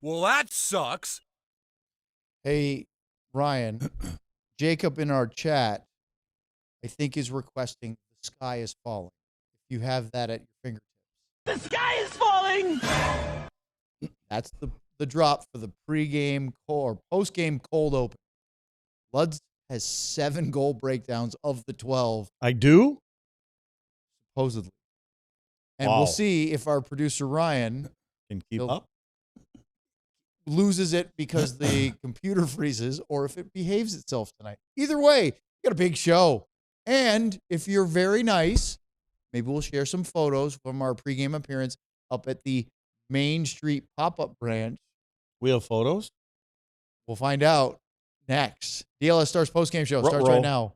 Well, that sucks. Hey, Ryan, Jacob in our chat, I think, is requesting The Sky is Falling. If you have that at your fingertips. The sky is falling! That's the drop for the pregame or postgame cold open. Luds has 7 goal breakdowns of the 12. I do? Supposedly. And Wow. we'll see if our producer Ryan Can keep up. Loses it because the computer freezes or if it behaves itself tonight. Either way, we got a big show. And if you're very nice, maybe we'll share some photos from our pregame appearance up at the Main Street pop-up branch. We have photos? We'll find out next. DLS Stars postgame show starts right now.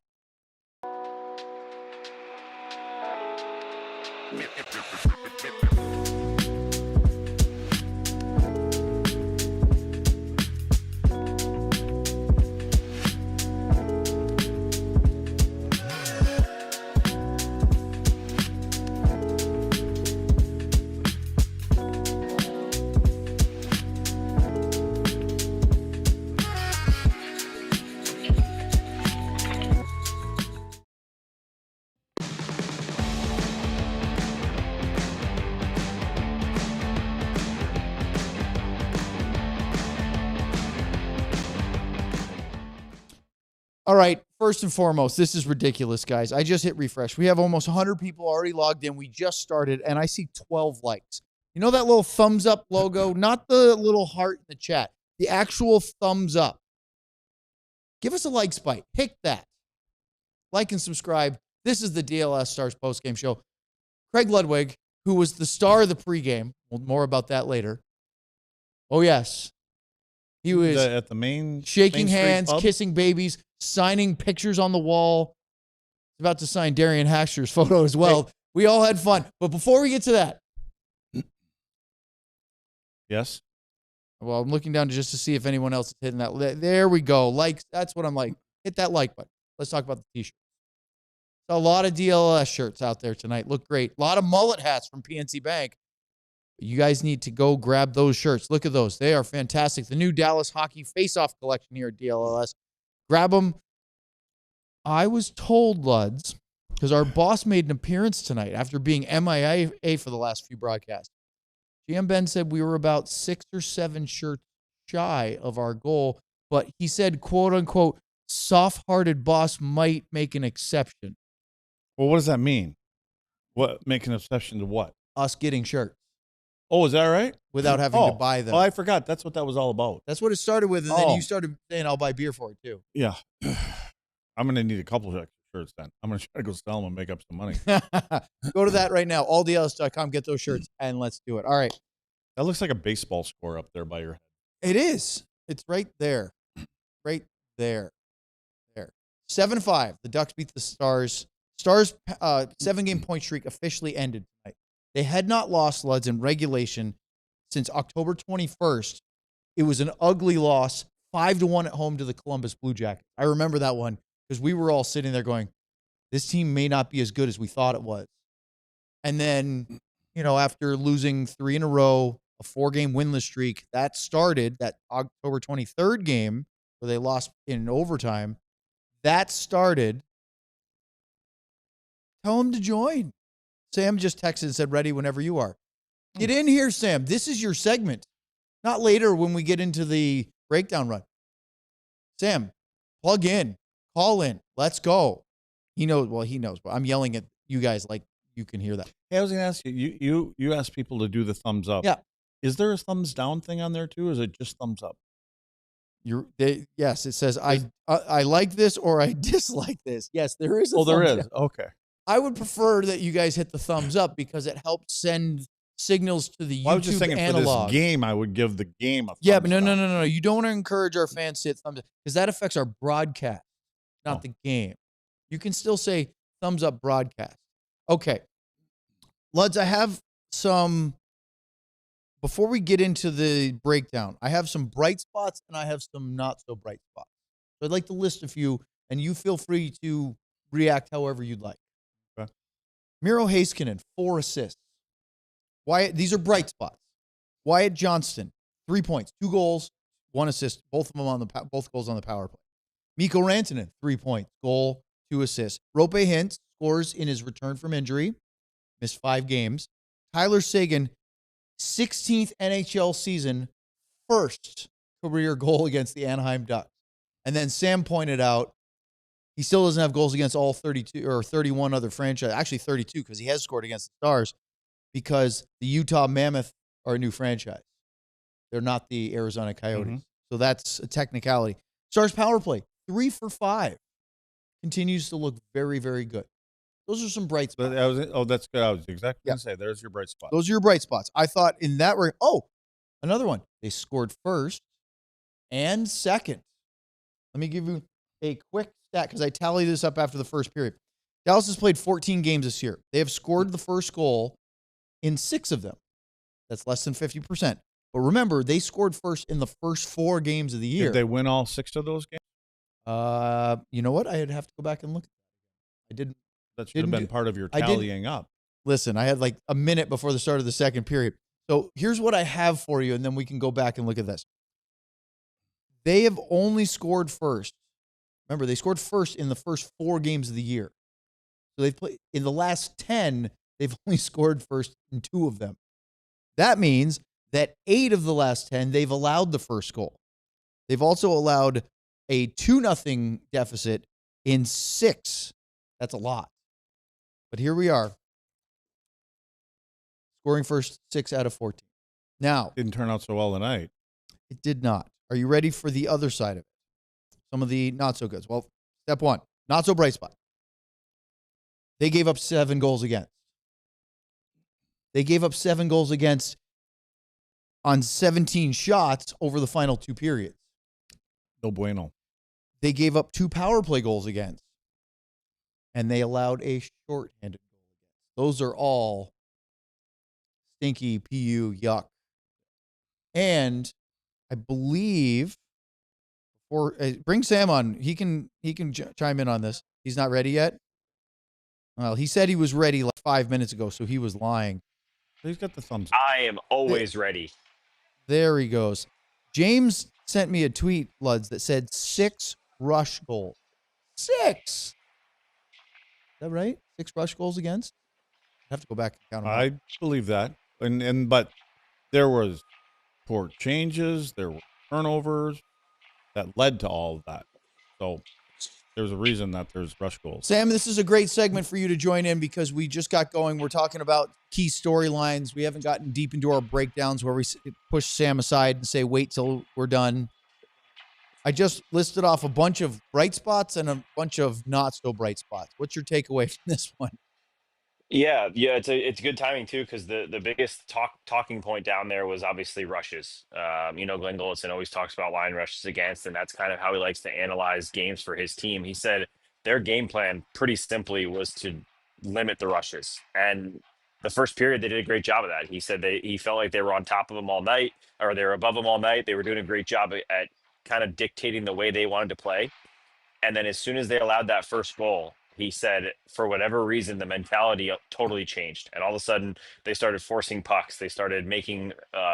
All right, first and foremost, this is ridiculous, guys. I just hit refresh. We have almost 100 people already logged in. We just started, and I see 12 likes. You know that little thumbs up logo? Not the little heart in the chat. The actual thumbs up. Give us a like spike. Hit that. Like and subscribe. This is the DLS Stars postgame show. Craig Ludwig, who was the star of the pregame. Well, more about that later. Oh, yes. He was at the main shaking Main Street hands, pub? kissing babies, signing pictures on the wall. He's about to sign Darian Haxter's photo as well. Hey. We all had fun. But before we get to that. Yes. Well, I'm looking down just to see if anyone else is hitting that. There we go. Likes. That's what I'm like. Hit that like button. Let's talk about the t-shirts. A lot of DLS shirts out there tonight. Look great. A lot of mullet hats from PNC Bank. You guys need to go grab those shirts. Look at those. They are fantastic. The new Dallas Hockey Face-Off collection here at DLS. Grab them. I was told, Luds, because our boss made an appearance tonight after being MIA for the last few broadcasts. GM Ben said we were about 6 or 7 shirts shy of our goal, but he said, quote unquote, soft-hearted boss might make an exception. Well, what does that mean? What, make an exception to what? Us getting shirts. Oh, is that right? Without having to buy them. Oh, I forgot. That's what that was all about. That's what it started with, and then you started saying, I'll buy beer for it, too. Yeah. I'm going to need a couple of extra shirts then. I'm going to try to go sell them and make up some money. Go to that right now, alldls.com, get those shirts, and let's do it. All right. That looks like a baseball score up there by your head. It is. It's right there. Right there. There. 7-5. The Ducks beat the Stars. Stars' 7-game point streak officially ended tonight. They had not lost, Luds, in regulation since October 21st. It was an ugly loss, 5-1 at home to the Columbus Blue Jackets. I remember that one because we were all sitting there going, this team may not be as good as we thought it was. And then, you know, after losing 3 in a row, a 4-game winless streak, that started that October 23rd game where they lost in overtime. That started. Tell them to join. Sam just texted and said, ready whenever you are. Get in here, Sam. This is your segment. Not later when we get into the breakdown run. Sam, plug in. Call in. Let's go. He knows. Well, he knows. But I'm yelling at you guys like you can hear that. Hey, I was going to ask you, you asked people to do the thumbs up. Yeah. Is there a thumbs down thing on there too? Or is it just thumbs up? Yes, it says, I like this or I dislike this. Yes, there is a there thumbs is. down. Okay. I would prefer that you guys hit the thumbs up because it helps send signals to the YouTube I was just thinking analog. for this game, I would give the game a thumbs Yeah, but down. no. You don't want to encourage our fans to hit thumbs up because that affects our broadcast, not the game. You can still say thumbs up broadcast. Okay. Luds, I have some, before we get into the breakdown, I have some bright spots and I have some not so bright spots. So I'd like to list a few and you feel free to react however you'd like. Okay. Miro Heiskanen, 4 assists. These are bright spots. Wyatt Johnston, 3 points, 2 goals, 1 assist, both of them on both goals on the power play. Mikko Rantanen, 3 points, goal, 2 assists. Roope Hintz scores in his return from injury, missed 5 games. Tyler Seguin, 16th NHL season, first career goal against the Anaheim Ducks. And then Sam pointed out he still doesn't have goals against all 32 or 31 other franchises. Actually, 32 because he has scored against the Stars because the Utah Mammoth are a new franchise. They're not the Arizona Coyotes. Mm-hmm. So that's a technicality. Stars power play, 3 for 5. Continues to look very, very good. Those are some bright spots. That's good. I was exactly going to say, there's your bright spot. Those are your bright spots. I thought in that another one. They scored first and second. Let me give you a quick stat because I tallied this up after the first period. Dallas has played 14 games this year. They have scored the first goal in 6 of them. That's less than 50%. But remember, they scored first in the first 4 games of the year. Did they win all 6 of those games? You know what? I'd have to go back and look. I didn't. That should have been part of your tallying up. Listen, I had like a minute before the start of the second period. So here's what I have for you, and then we can go back and look at this. They have only scored first. Remember, they scored first in the first 4 games of the year. So they've played in the last 10, they've only scored first in 2 of them. That means that 8 of the last 10, they've allowed the first goal. They've also allowed a 2-0 deficit in 6. That's a lot. But here we are. Scoring first 6 out of 14. Now. Didn't turn out so well tonight. It did not. Are you ready for the other side of it? Some of the not so goods. Well, step 1, not so bright spot. They gave up 7 goals against. They gave up 7 goals against on 17 shots over the final 2 periods. No bueno. They gave up 2 power play goals against. And they allowed a shorthanded goal against. Those are all stinky, PU, yuck. And I believe, bring Sam on. He can chime in on this. He's not ready yet. Well, he said he was ready like 5 minutes ago, so he was lying. He's got the thumbs up. I am always ready. There he goes. James sent me a tweet, Luds, that said 6 rush goals. 6! Is that right? 6 rush goals against? I have to go back and count them. I believe that. But there was poor changes, there were turnovers that led to all of that. So there's a reason that there's rush goals. Sam, this is a great segment for you to join in because we just got going. We're talking about key storylines. We haven't gotten deep into our breakdowns where we push Sam aside and say, wait till we're done. I just listed off a bunch of bright spots and a bunch of not so bright spots. What's your takeaway from this one? Yeah, it's good timing too because the biggest talking point down there was obviously rushes. Glenn Gulletson always talks about line rushes against, and that's kind of how he likes to analyze games for his team. He said their game plan pretty simply was to limit the rushes, and the first period they did a great job of that. He said he felt like they were on top of them all night, or they were above them all night. They were doing a great job at kind of dictating the way they wanted to play. And then as soon as they allowed that first goal, he said, for whatever reason, the mentality totally changed. And all of a sudden, they started forcing pucks. They started making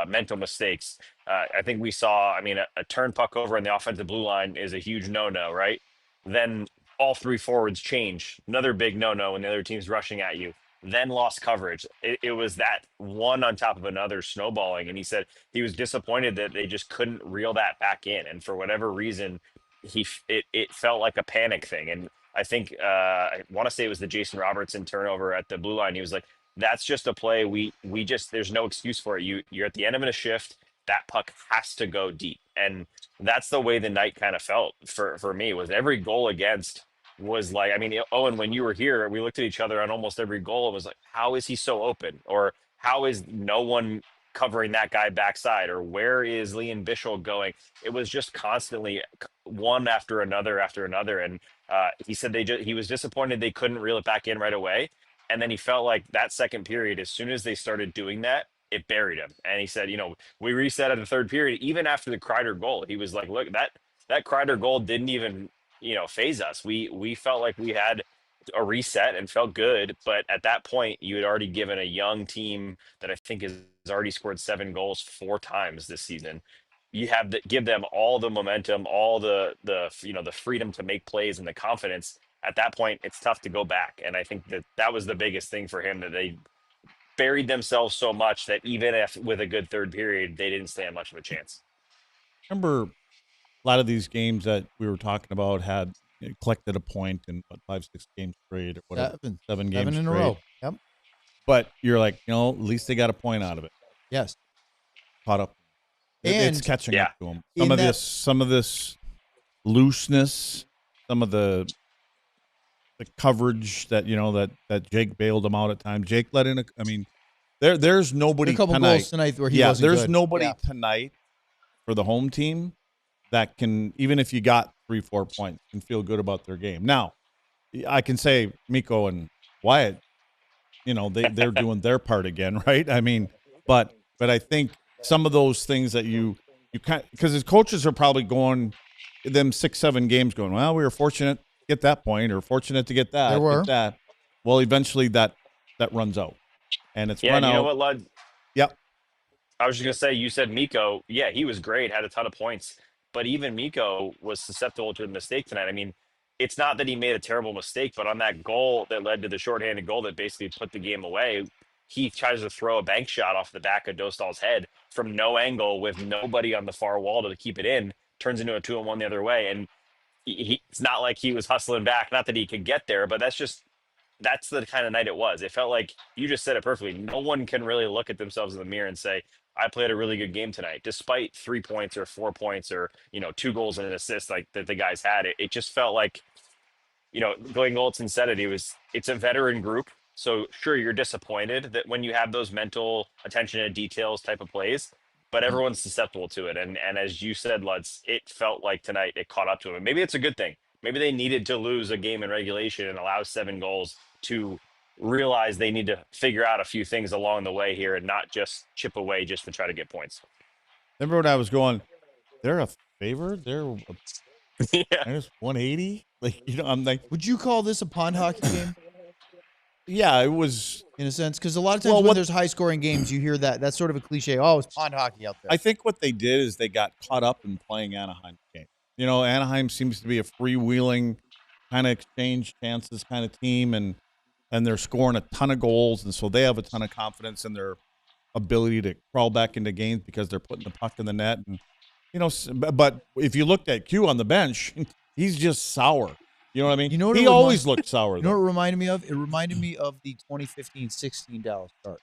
mental mistakes. I think we saw, a turn puck over on the offensive blue line is a huge no-no, right? Then all 3 forwards change. Another big no-no when the other team's rushing at you. Then lost coverage. It was that one on top of another snowballing. And he said he was disappointed that they just couldn't reel that back in. And for whatever reason, it felt like a panic thing. And I think I want to say it was the Jason Robertson turnover at the blue line. He was like, that's just a play. We just, there's no excuse for it. You're at the end of a shift. That puck has to go deep. And that's the way the night kind of felt for me, was every goal against was like, Owen, when you were here, we looked at each other on almost every goal and was like, how is he so open? Or how is no one covering that guy backside? Or where is Liam Bichel going? It was just constantly one after another. And he said he was disappointed they couldn't reel it back in right away. And then he felt like that second period, as soon as they started doing that, it buried him. And he said, we reset at the third period, even after the Kreider goal. He was like, look, that Kreider goal didn't even, phase us. We felt like we had a reset and felt good. But at that point, you had already given a young team that I think has already scored 7 goals 4 times this season. You have to give them all the momentum, all the the freedom to make plays and the confidence. At that point, it's tough to go back. And I think that that was the biggest thing for him, that they buried themselves so much that even if with a good third period, they didn't stand much of a chance. Remember, a lot of these games that we were talking about had collected a point in what, 5-6 games straight or whatever, 7 games in a straight. row. Yep. But you're like, at least they got a point out of it. Yes. Caught up. And it's catching up to them. in Some of this looseness, some of the coverage that that Jake bailed him out at times. Jake let in there's nobody a couple tonight. goals tonight where he wasn't there's good. nobody tonight for the home team that can, even if you got 3-4 points, can feel good about their game. Now, I can say Mikko and Wyatt, they're doing their part again, right? I mean, but I think some of those things that you kind, because his coaches are probably going them 6-7 games going, well, we were fortunate to get that point, or fortunate to get that. There were. Get that. Well, eventually that runs out, and it's run And out. you know what, Lud? Yep. I was just gonna say, you said Miko. Yeah, he was great, had a ton of points, but even Miko was susceptible to a mistake tonight. I mean, it's not that he made a terrible mistake, but on that goal that led to the shorthanded goal that basically put the game away, he tries to throw a bank shot off the back of Dostal's head from no angle with nobody on the far wall to keep it in. Turns into a 2-on-1 the other way, and it's not like he was hustling back. Not that he could get there, but that's the kind of night it was. It felt like, you just said it perfectly. No one can really look at themselves in the mirror and say, I played a really good game tonight, despite 3 points or 4 points or 2 goals and an assist like that the guys had. It just felt like, Glenn Goldson said it. It's a veteran group, so sure, you're disappointed that when you have those mental attention to details type of plays, but everyone's susceptible to it. And as you said, Lutz, it felt like tonight it caught up to them. And maybe it's a good thing. Maybe they needed to lose a game in regulation and allow 7 goals to realize they need to figure out a few things along the way here and not just chip away just to try to get points. Remember when I was going, they're a favorite? They're Yeah. minus 180? Like, I'm like, Would you call this a pond hockey game? yeah, it was. In a sense, because a lot of times when there's high-scoring games, you hear that's sort of a cliche. Oh, it's pond hockey out there. I think what they did is they got caught up in playing Anaheim's game. Anaheim seems to be a freewheeling kind of exchange chances kind of team, and they're scoring a ton of goals, and so they have a ton of confidence in their ability to crawl back into games because they're putting the puck in the net. And but if you looked at Q on the bench, he's just sour. You know what I mean? He always looked sour. You know what it reminded me of? It reminded me of the 2015-16 Dallas Stars.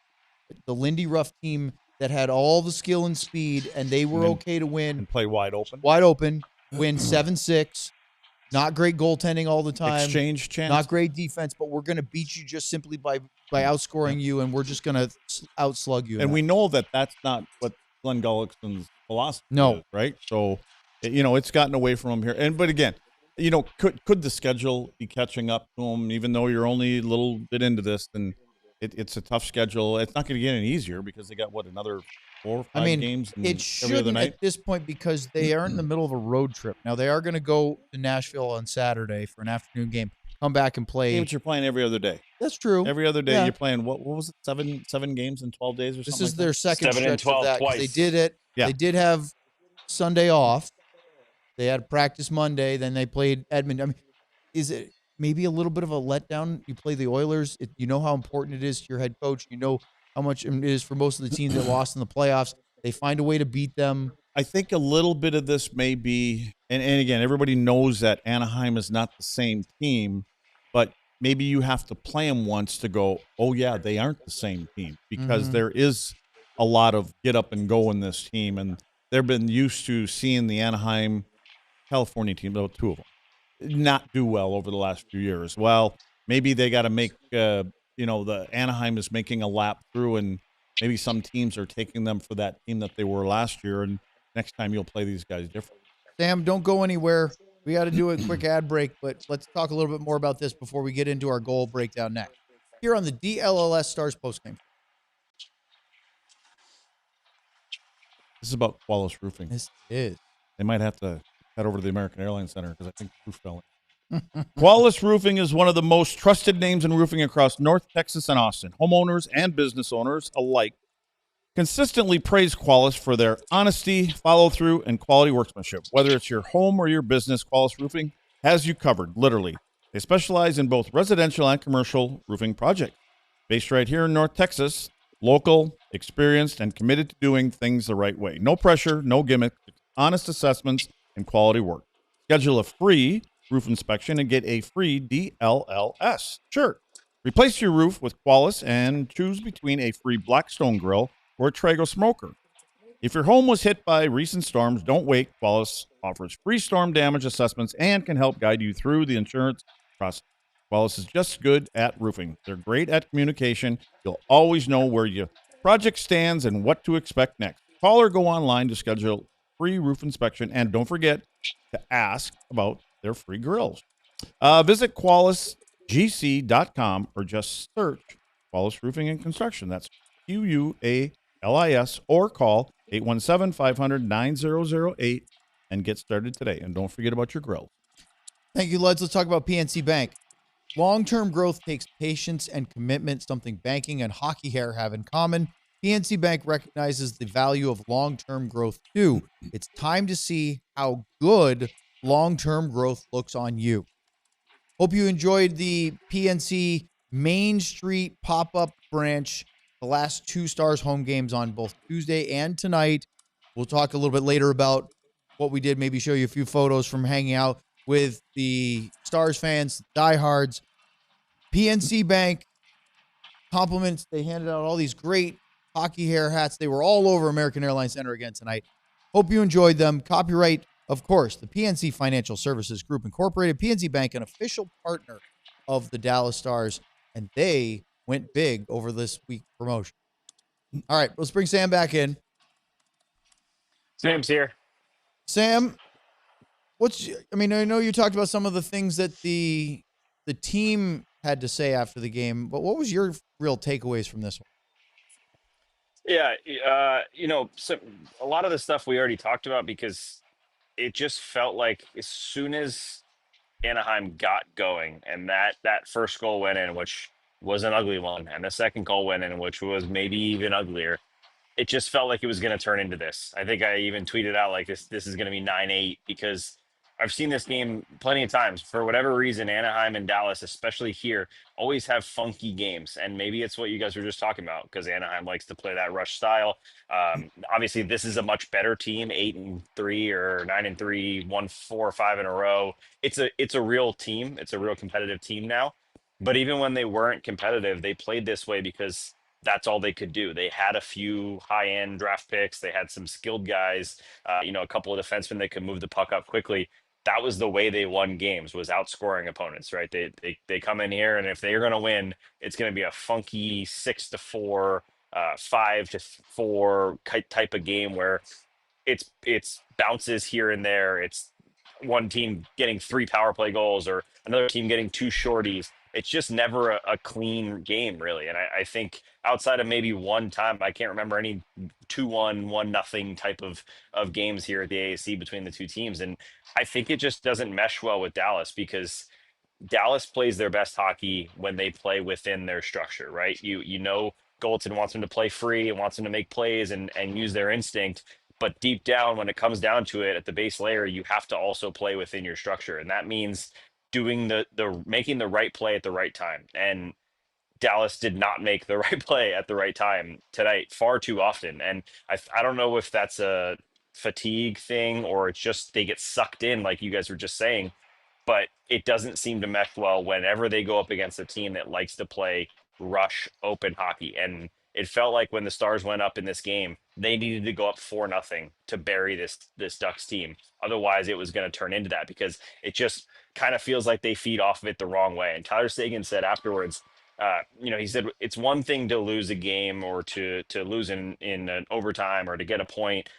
The Lindy Ruff team that had all the skill and speed, and they were okay to win. And play wide open. Wide open, win 7-6. Not great goaltending all the time. Exchange chance. Not great defense, but we're going to beat you just simply by outscoring you, and we're just going to outslug you. And we know that that's not what Glenn Gullickson's philosophy is, right? So, it's gotten away from him here. But again, could the schedule be catching up to him, even though you're only a little bit into this? Then it's a tough schedule. It's not going to get any easier because they got, another 4 or 5 games it shouldn't at this point because they are in the middle of a road trip. Now, they are going to go to Nashville on Saturday for an afternoon game, come back and play. Yeah, but you're playing every other day. That's true. Every other day you're playing, what was it, 7 games in 12 days or something? This is their second 7 and stretch 12 of that. twice. They did it. Yeah. They did have Sunday off. They had practice Monday. Then they played Edmonton. I mean, is it maybe a little bit of a letdown? You play the Oilers. You know how important it is to your head coach. You know how much it is for most of the teams that lost in the playoffs. They find a way to beat them. I think a little bit of this may be, and again, everybody knows that Anaheim is not the same team, but maybe you have to play them once to go, oh, yeah, they aren't the same team, because there is a lot of get up and go in this team, and they've been used to seeing the Anaheim California team, about 2 of them, not do well over the last few years. Well, maybe they got to make, the Anaheim is making a lap through, and maybe some teams are taking them for that team that they were last year, and next time you'll play these guys different. Sam, don't go anywhere. We got to do a quick ad break, but let's talk a little bit more about this before we get into our goal breakdown next. Here on the DLLS Stars postgame. This is about Wallace Roofing. This is. They might have to head over to the American Airlines Center because I think the roof fell in. Qualys Roofing is one of the most trusted names in roofing across North Texas and Austin. Homeowners and business owners alike consistently praise Qualys for their honesty, follow-through, and quality workmanship. Whether it's your home or your business, Qualys Roofing has you covered, literally. They specialize in both residential and commercial roofing projects. Based right here in North Texas, local, experienced, and committed to doing things the right way. No pressure, no gimmicks, honest assessments, and quality work. Schedule a free roof inspection and get a free DLLS shirt. Replace your roof with Qualys and choose between a free Blackstone grill or a Traeger smoker. If your home was hit by recent storms, don't wait. Qualys offers free storm damage assessments and can help guide you through the insurance process. Qualys is just good at roofing. They're great at communication. You'll always know where your project stands and what to expect next. Call or go online to schedule free roof inspection, and don't forget to ask about their free grills. Visit QualisGC.com or just search Qualys Roofing and Construction. That's QUALIS, or call 817-500-9008 and get started today. And don't forget about your grill. Thank you, Leds. Let's talk about PNC Bank. Long-term growth takes patience and commitment, something banking and hockey hair have in common. PNC Bank recognizes the value of long-term growth too. It's time to see how good long-term growth looks on you. Hope you enjoyed the PNC Main Street pop-up branch, the last 2 Stars home games on both Tuesday and tonight. We'll talk a little bit later about what we did, maybe show you a few photos from hanging out with the Stars fans, diehards. PNC Bank compliments. They handed out all these great hockey hair hats. They were all over American Airlines Center again tonight. Hope you enjoyed them. Copyright, of course, the PNC Financial Services Group Incorporated. PNC Bank, an official partner of the Dallas Stars, and they went big over this week's promotion. All right, let's bring Sam back in. Sam's here. Sam, I know you talked about some of the things that the team had to say after the game, but what was your real takeaways from this one? Yeah, so a lot of the stuff we already talked about, because it just felt like as soon as Anaheim got going and that first goal went in, which was an ugly one, and the second goal went in, which was maybe even uglier, it just felt like it was going to turn into this. I think I even tweeted out like this is going to be 9-8, because I've seen this game plenty of times. For whatever reason, Anaheim and Dallas, especially here, always have funky games. And maybe it's what you guys were just talking about, because Anaheim likes to play that rush style. Obviously, this is a much better team, 8-3 or 9-3, won 4 or 5 in a row. It's a real team. It's a real competitive team now. But even when they weren't competitive, they played this way because that's all they could do. They had a few high-end draft picks. They had some skilled guys, a couple of defensemen that could move the puck up quickly. That was the way they won games, was outscoring opponents, right? They come in here, and if they're going to win, it's going to be a funky 6-4, 5-4 type of game where it's bounces here and there. It's one team getting 3 power play goals or another team getting 2 shorties. It's just never a clean game, really. And I think outside of maybe one time, I can't remember any 2-1, 1-0 type of games here at the AAC between the two teams. And I think it just doesn't mesh well with Dallas, because Dallas plays their best hockey when they play within their structure, right? Goalton wants them to play free and wants them to make plays and use their instinct. But deep down, when it comes down to it, at the base layer, you have to also play within your structure. And that means doing making the right play at the right time. And Dallas did not make the right play at the right time tonight far too often. And I don't know if that's a fatigue thing or it's just they get sucked in, like you guys were just saying, but it doesn't seem to mesh well whenever they go up against a team that likes to play rush open hockey. And it felt like when the Stars went up in this game, they needed to go up 4-0 to bury this Ducks team. Otherwise, it was going to turn into that, because it just kind of feels like they feed off of it the wrong way. And Tyler Seguin said afterwards, he said it's one thing to lose a game or to lose in an overtime or to get a point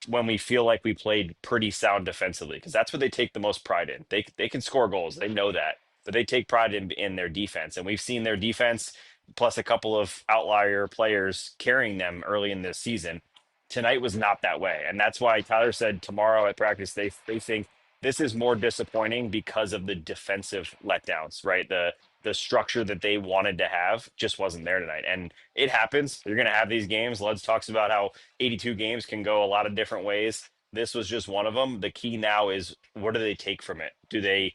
when we feel like we played pretty sound defensively, because that's what they take the most pride in. They can score goals, they know that, but they take pride in their defense. And we've seen their defense plus a couple of outlier players carrying them early in this season. Tonight was not that way. And that's why Tyler said tomorrow at practice, they think This is more disappointing because of the defensive letdowns, right? The structure that they wanted to have just wasn't there tonight. And it happens. You're going to have these games. Luds talks about how 82 games can go a lot of different ways. This was just one of them. The key now is, what do they take from it? Do they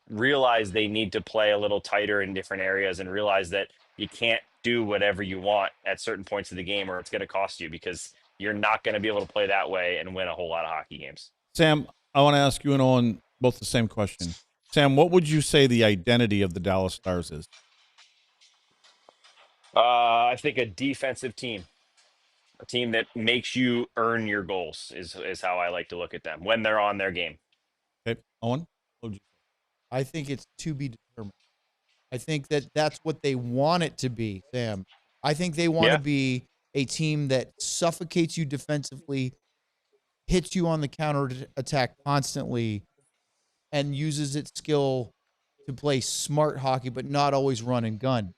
realize they need to play a little tighter in different areas and realize that you can't do whatever you want at certain points of the game or it's going to cost you, because you're not going to be able to play that way and win a whole lot of hockey games. Sam, I want to ask you and Owen both the same question. Sam, what would you say the identity of the Dallas Stars is? I think a defensive team, a team that makes you earn your goals is how I like to look at them when they're on their game. Okay, Owen, what would you I think it's to be determined. I think that that's what they want it to be, Sam. I think they want Yeah. to be a team that suffocates you defensively, hits you on the counter attack constantly, and uses its skill to play smart hockey, but not always run and gun.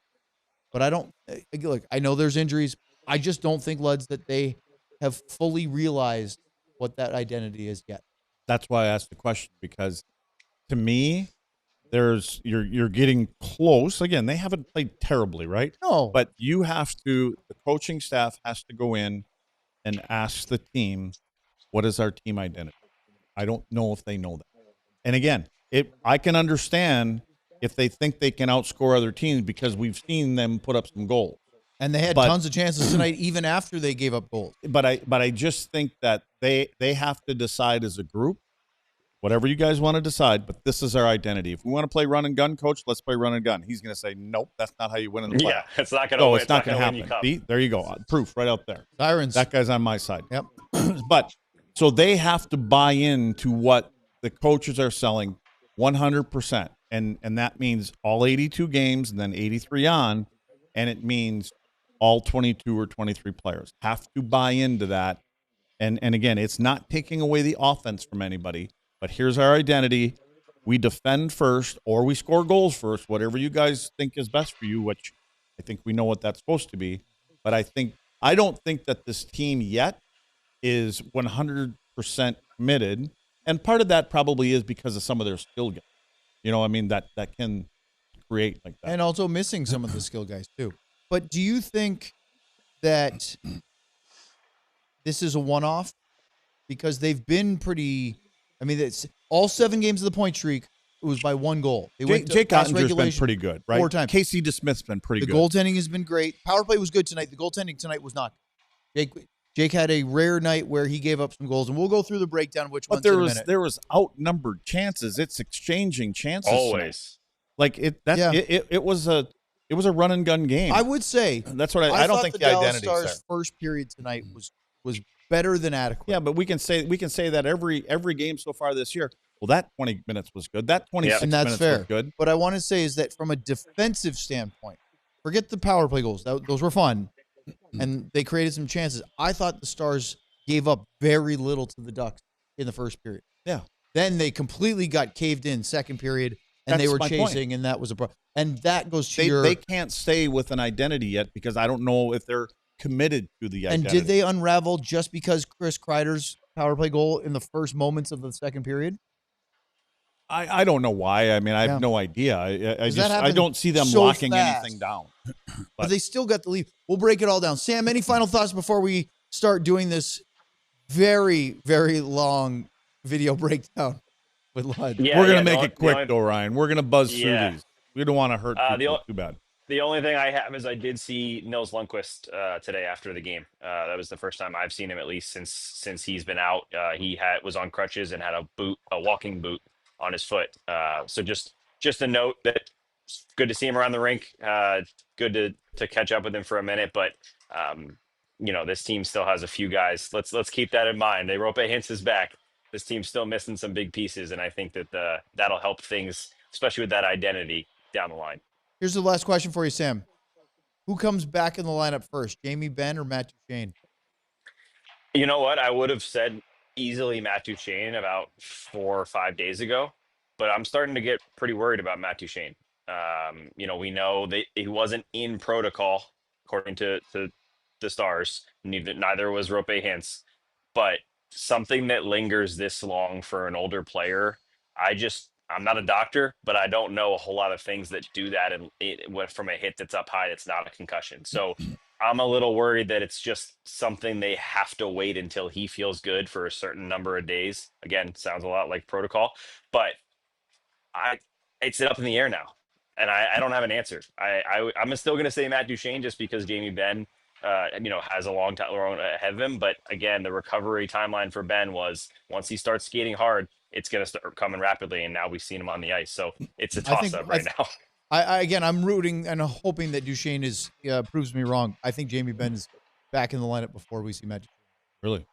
But I don't look. I know there's injuries. I just don't think, Luds, that they have fully realized what that identity is yet. That's why I asked the question, because to me, you're getting close. Again, they haven't played terribly, right? No, But you have to, the coaching staff has to go in and ask the team, what is our team identity? I don't know if they know that. And again, I can understand if they think they can outscore other teams because we've seen them put up some goals. and they had tons of chances tonight, even after they gave up goals. But I just think that they have to decide as a group, whatever you guys want to decide, but this is our identity. If we want to play run and gun, coach, let's play run and gun. He's going to say, nope, that's not how you win in the playoffs. Yeah, it's not going to. No, win. it's not going to win you happen. cup. See, there you go. Proof right out there. Sirens. That guy's on my side. Yep. But so they have to buy into what the coaches are selling 100%. And that means all 82 games and then 83 on. And it means all 22 or 23 players have to buy into that. And again, it's not taking away the offense from anybody, but here's our identity. We defend first or we score goals first, whatever you guys think is best for you, which I think we know what that's supposed to be. But I don't think that this team yet is 100% committed. And part of that probably is because of some of their skill guys. You know, I mean, that can create like that. And also missing some of the skill guys, too. But do you think that this is a one-off? Because they've been pretty – I mean, it's all 7 games of the point streak, it was by 1 goal. They went to Jake past Ottinger's been regulation pretty good, right? 4 times. Casey DeSmith's been pretty The good. goaltending has been great. Power play was good tonight. The goaltending tonight was not. Jake had a rare night where he gave up some goals, and we'll go through the breakdown of which ones in a minute. There was outnumbered chances. It's exchanging chances. Always. Like it was a run and gun game. I would say That's what I don't thought think the the Dallas identity is there. Stars' first period tonight was better than adequate. Yeah, but we can say that every game so far this year. Well, that 20 minutes was good. That 26 and that's minutes fair. was good. What I want to say is that from a defensive standpoint, forget the power play goals. Those were fun, and they created some chances. I thought the Stars gave up very little to the Ducks in the first period. Yeah. Then they completely got caved in second period, and they That's were my chasing, point. and that was a problem. And that goes to They can't stay with an identity yet because I don't know if they're committed to the And identity. did they unravel just because Chris Kreider's power play goal in the first moments of the second period? I don't know why. I mean, I have no idea. I don't see them so locking fast. anything down. But they still got the lead. We'll break it all down. Sam, any final thoughts before we start doing this very, very long video breakdown with Lud? Yeah, We're gonna the make only- it quick the only- though, Ryan. We're gonna buzz Yeah. through these. We don't want to hurt people too bad. The only thing I have is I did see Nils Lundqvist today after the game. That was the first time I've seen him, at least since he's been out. He was on crutches and had a walking boot on his foot. So just a note that it's good to see him around the rink. Good to catch up with him for a minute, but this team still has a few guys. Let's keep that in mind. Rope Hintz is back. This team's still missing some big pieces, and I think that that'll help things, especially with that identity down the line. Here's the last question for you, Sam. Who comes back in the lineup first, Jamie Benn or Matt Duchene? You know what? I would have said easily Matt Duchene about 4 or 5 days ago, but I'm starting to get pretty worried about Matt Duchene. We know that he wasn't in protocol according to the Stars. Neither was Rope Hintz, but something that lingers this long for an older player. I'm not a doctor, but I don't know a whole lot of things that do that, and it went from a hit that's up high that's not a concussion. So I'm a little worried that it's just something they have to wait until he feels good for a certain number of days. Again, sounds a lot like protocol, but I it's up in the air now, and I don't have an answer. I'm still going to say Matt Duchene just because Jamie Benn, has a long time ahead of him. But again, the recovery timeline for Ben was once he starts skating hard, it's going to start coming rapidly, and now we've seen him on the ice. So it's a toss up right now. Again, I'm rooting and hoping that Duchene proves me wrong. I think Jamie Benn is back in the lineup before we see Matt. Really?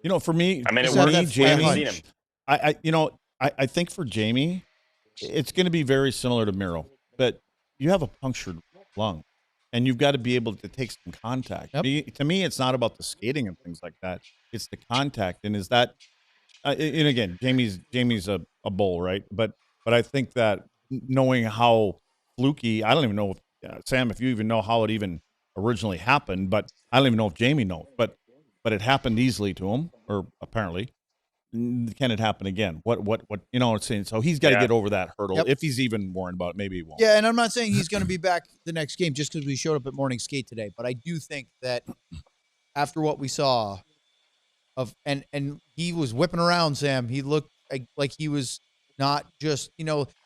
Yep. For me, I mean, it So worked. that's Jamie, my Seen him. I think for Jamie, it's going to be very similar to Miro, but you have a punctured lung, and you've got to be able to take some contact. Yep. To me, it's not about the skating and things like that. It's the contact, and is that, and again, Jamie's a bull, right? But I think that knowing how fluky, I don't even know, Sam, if you even know how it even originally happened, but I don't even know if Jamie knows, but it happened easily to him, or apparently. Can it happen again? What it's saying. So he's got to get over that hurdle. Yep. If he's even worried about it, maybe he won't. Yeah, and I'm not saying he's going to be back the next game just because we showed up at morning skate today, but I do think that after what we saw and he was whipping around, Sam, he looked like he was not just,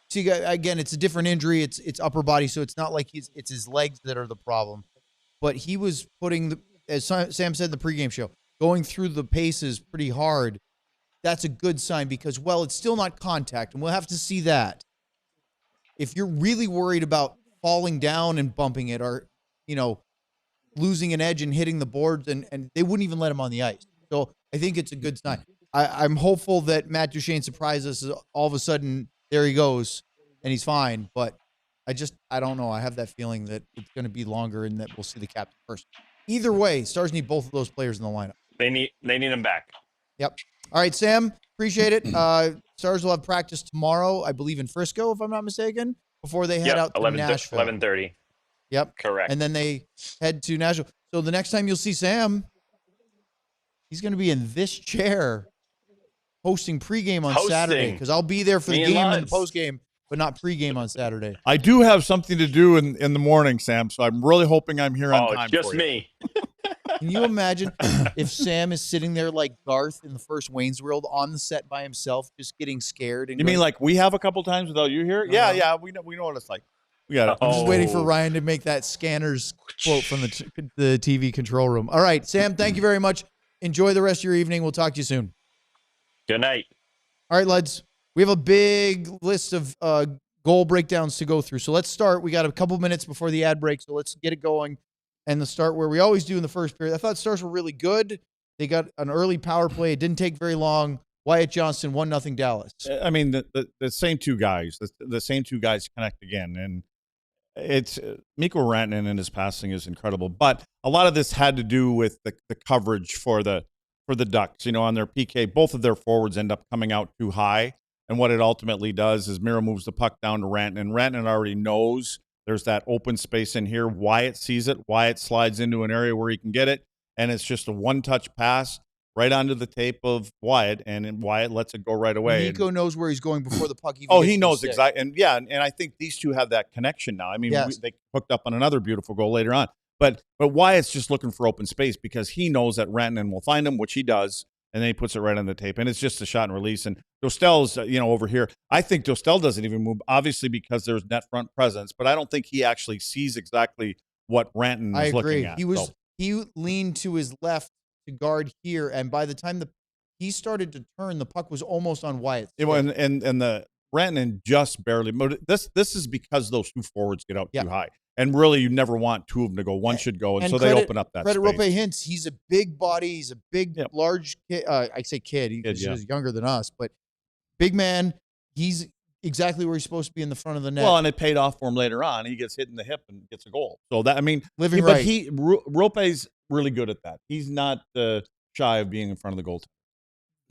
see, again, it's a different injury. It's upper body, so it's not like it's his legs that are the problem. But he was putting, as Sam said in the pregame show, going through the paces pretty hard. That's a good sign because, it's still not contact, and we'll have to see that. If you're really worried about falling down and bumping it or, losing an edge and hitting the boards, and they wouldn't even let him on the ice. So I think it's a good sign. I'm hopeful that Matt Duchene surprises us. All of a sudden, there he goes, and he's fine. But I don't know. I have that feeling that it's going to be longer and that we'll see the captain first. Either way, Stars need both of those players in the lineup. They need him back. Yep. All right, Sam, appreciate it. Stars will have practice tomorrow, I believe, in Frisco, if I'm not mistaken, before they head out to Nashville. 11:30. Yep. Correct. And then they head to Nashville. So the next time you'll see Sam, he's going to be in this chair hosting pregame on Saturday because I'll be there for the game and the postgame, but not pregame on Saturday. I do have something to do in the morning, Sam, so I'm really hoping I'm here on time. Just me. Can you imagine if Sam is sitting there like Garth in the first Wayne's World on the set by himself, just getting scared? And you mean like we have a couple times without you here? Yeah, we know what it's like. We got it. I'm just waiting for Ryan to make that scanner's quote from the TV control room. All right, Sam, thank you very much. Enjoy the rest of your evening. We'll talk to you soon. Good night. All right, lads. We have a big list of goal breakdowns to go through. So let's start. We got a couple minutes before the ad break, so let's get it going. And the start where we always do in the first period. I thought Stars were really good. They got an early power play. It didn't take very long. Wyatt Johnston, 1-0 Dallas. I mean, the same two guys. The same two guys connect again. And it's Mikko Rantanen and his passing is incredible. But a lot of this had to do with the coverage for the Ducks. On their PK, both of their forwards end up coming out too high. And what it ultimately does is Miro moves the puck down to Rantanen. Rantanen already knows there's that open space in here. Wyatt sees it. Wyatt slides into an area where he can get it, and it's just a one-touch pass right onto the tape of Wyatt, and Wyatt lets it go right away. Nico knows where he's going before the puck even gets he knows to the exactly. And I think these two have that connection now. I mean, Yes. they hooked up on another beautiful goal later on. But Wyatt's just looking for open space because he knows that Rantanen will find him, which he does, and then he puts it right on the tape. And it's just a shot and release. And Dostel's, over here, I think Dostel doesn't even move, obviously because there's net front presence, but I don't think he actually sees exactly what Rantanen is looking at. He leaned to his left to guard here, and by the time he started to turn, the puck was almost on Wyatt. And the Rantanen just barely moved. This is because those two forwards get out too high. And really, you never want two of them to go. One should go, and so they open up that space. Rope hints. He's a big body. He's a big, large kid. I say kid. He's younger than us, but big man. He's exactly where he's supposed to be in the front of the net. Well, and it paid off for him later on. He gets hit in the hip and gets a goal. So that, I mean, right. But Rope's really good at that. He's not shy of being in front of the goal.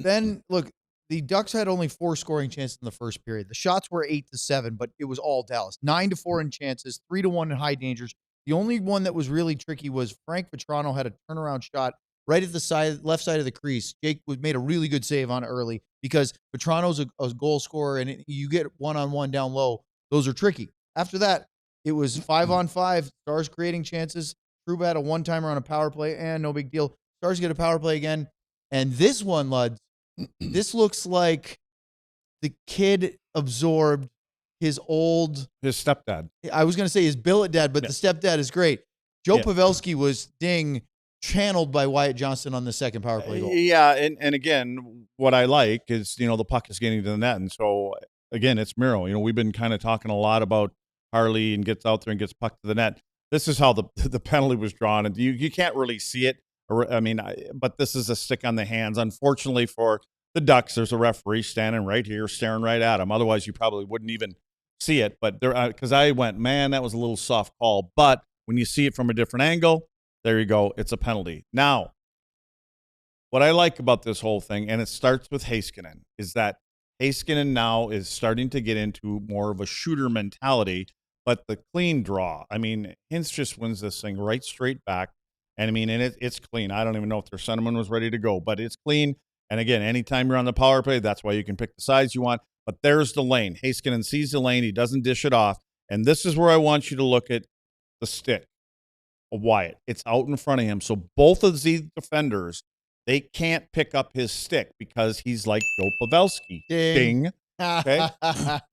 Then look. The Ducks had only 4 scoring chances in the first period. The shots were 8-7, but it was all Dallas. 9-4 in chances, 3-1 in high dangers. The only one that was really tricky was Frank Vetrano had a turnaround shot right at the left side of the crease. Jake made a really good save on it early because Petrano's a goal scorer, and you get one-on-one down low. Those are tricky. After that, it was 5-on-5. Stars creating chances. Trouba had a one-timer on a power play, and no big deal. Stars get a power play again. And this one, Luds, this looks like the kid absorbed his stepdad. I was going to say his billet dad, but the stepdad is great. Joe Pavelski was channeled by Wyatt Johnston on the second power play goal. Yeah, and again, what I like is, the puck is getting to the net. And so, again, it's Miro. We've been kind of talking a lot about Harley and gets out there and gets puck to the net. This is how the penalty was drawn. And you can't really see it. But this is a stick on the hands. Unfortunately for the Ducks, there's a referee standing right here, staring right at him. Otherwise, you probably wouldn't even see it. But because I went, man, that was a little soft call. But when you see it from a different angle, there you go. It's a penalty. Now, what I like about this whole thing, and it starts with Heiskanen, is that Heiskanen now is starting to get into more of a shooter mentality. But the clean draw, Hintz just wins this thing right straight back. And it's clean. I don't even know if their centerman was ready to go, but it's clean. And again, anytime you're on the power play, that's why you can pick the sides you want. But there's the lane. Heiskanen sees the lane. He doesn't dish it off. And this is where I want you to look at the stick of Wyatt. It's out in front of him. So both of the defenders, they can't pick up his stick because he's like Joe Pavelski. Ding. Okay.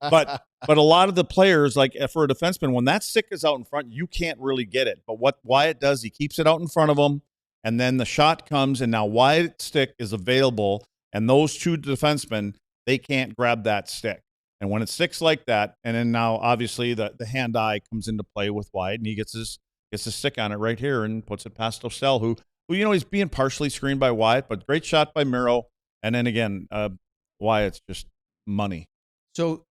But a lot of the players, like for a defenseman, when that stick is out in front, you can't really get it. But what Wyatt does, he keeps it out in front of him, and then the shot comes, and now Wyatt's stick is available, and those two defensemen, they can't grab that stick. And when it sticks like that, and then now obviously the hand-eye comes into play with Wyatt, and he gets his stick on it right here and puts it past Dostal, who he's being partially screened by Wyatt, but great shot by Miro. And then again, Wyatt's just money. So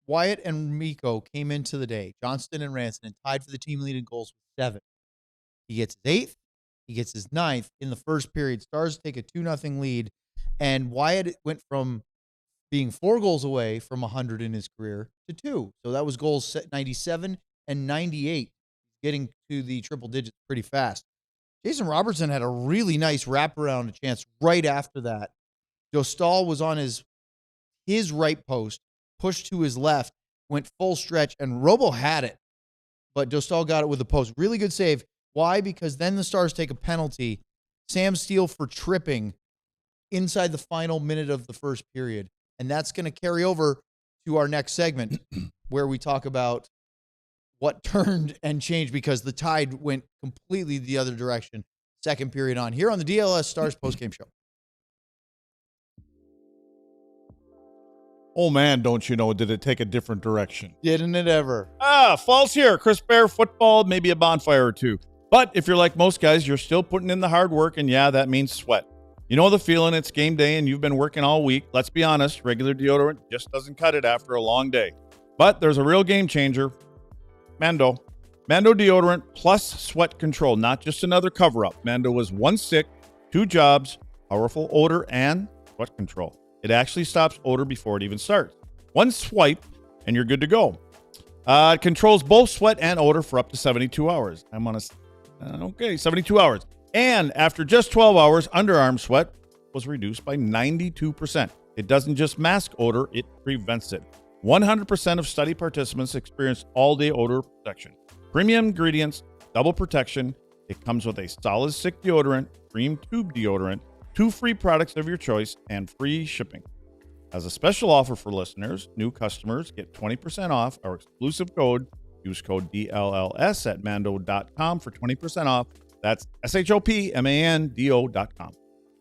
Wyatt and Mikko came into the day, Johnston and Rantanen, tied for the team lead in goals with 7. He gets his 8th. He gets his 9th in the first period. Stars take a 2-0 lead, and Wyatt went from being 4 goals away from 100 in his career to 2. So that was goals 97 and 98, getting to the triple digits pretty fast. Jason Robertson had a really nice wraparound chance right after that. Dostal was on his right post, pushed to his left, went full stretch, and Robo had it. But Dostal got it with the post. Really good save. Why? Because then the Stars take a penalty. Sam Steele for tripping inside the final minute of the first period. And that's going to carry over to our next segment where we talk about what turned and changed because the tide went completely the other direction. Second period on here on the DLS Stars postgame show. Oh, man, don't you know, did it take a different direction? Didn't it ever? Fall's here. Crisp air, football, maybe a bonfire or two. But if you're like most guys, you're still putting in the hard work, and yeah, that means sweat. You know the feeling. It's game day, and you've been working all week. Let's be honest, regular deodorant just doesn't cut it after a long day. But there's a real game changer. Mando. Mando deodorant plus sweat control, not just another cover-up. Mando was 1 stick, 2 jobs, powerful odor, and sweat control. It actually stops odor before it even starts. 1 swipe, and you're good to go. It controls both sweat and odor for up to 72 hours. I'm on 72 hours. And after just 12 hours, underarm sweat was reduced by 92%. It doesn't just mask odor, it prevents it. 100% of study participants experienced all-day odor protection. Premium ingredients, double protection. It comes with a solid stick deodorant, cream tube deodorant, 2 free products of your choice, and free shipping. As a special offer for listeners, new customers get 20% off our exclusive code. Use code DLLS at mando.com for 20% off. That's SHOPMANDO.com.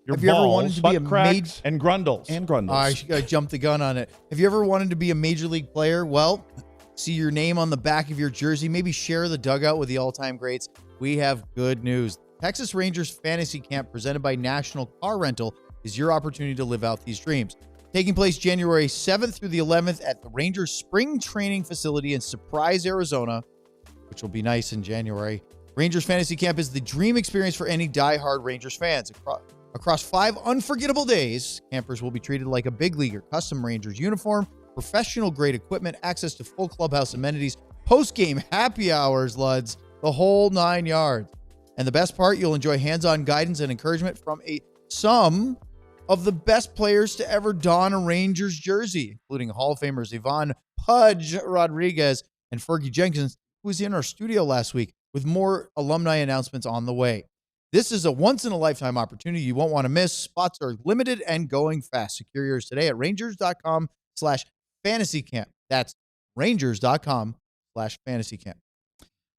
Have you ever wanted to be a cracks and grundles? I jumped the gun on it. Have you ever wanted to be a major league player? Well, see your name on the back of your jersey. Maybe share the dugout with the all-time greats. We have good news. Texas Rangers Fantasy Camp presented by National Car Rental is your opportunity to live out these dreams. Taking place January 7th through the 11th at the Rangers Spring Training Facility in Surprise, Arizona, which will be nice in January. Rangers Fantasy Camp is the dream experience for any diehard Rangers fans. Across 5 unforgettable days, campers will be treated like a big leaguer. Custom Rangers uniform, professional-grade equipment, access to full clubhouse amenities, post-game happy hours, Luds, the whole 9 yards. And the best part, you'll enjoy hands-on guidance and encouragement from some of the best players to ever don a Rangers jersey, including Hall of Famers Yvonne Pudge Rodriguez and Fergie Jenkins, who was in our studio last week, with more alumni announcements on the way. This is a once-in-a-lifetime opportunity you won't want to miss. Spots are limited and going fast. Secure yours today at rangers.com/fantasycamp. That's rangers.com/fantasycamp.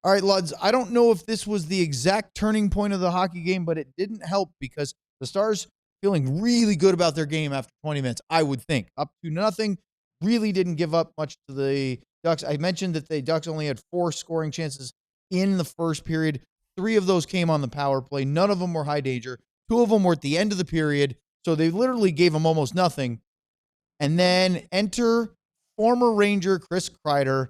All right, Luds, I don't know if this was the exact turning point of the hockey game, but it didn't help because the Stars feeling really good about their game after 20 minutes, I would think. Up to nothing, really didn't give up much to the Ducks. I mentioned that the Ducks only had 4 scoring chances in the first period. 3 of those came on the power play. None of them were high danger. 2 of them were at the end of the period, so they literally gave them almost nothing. And then enter former Ranger Chris Kreider,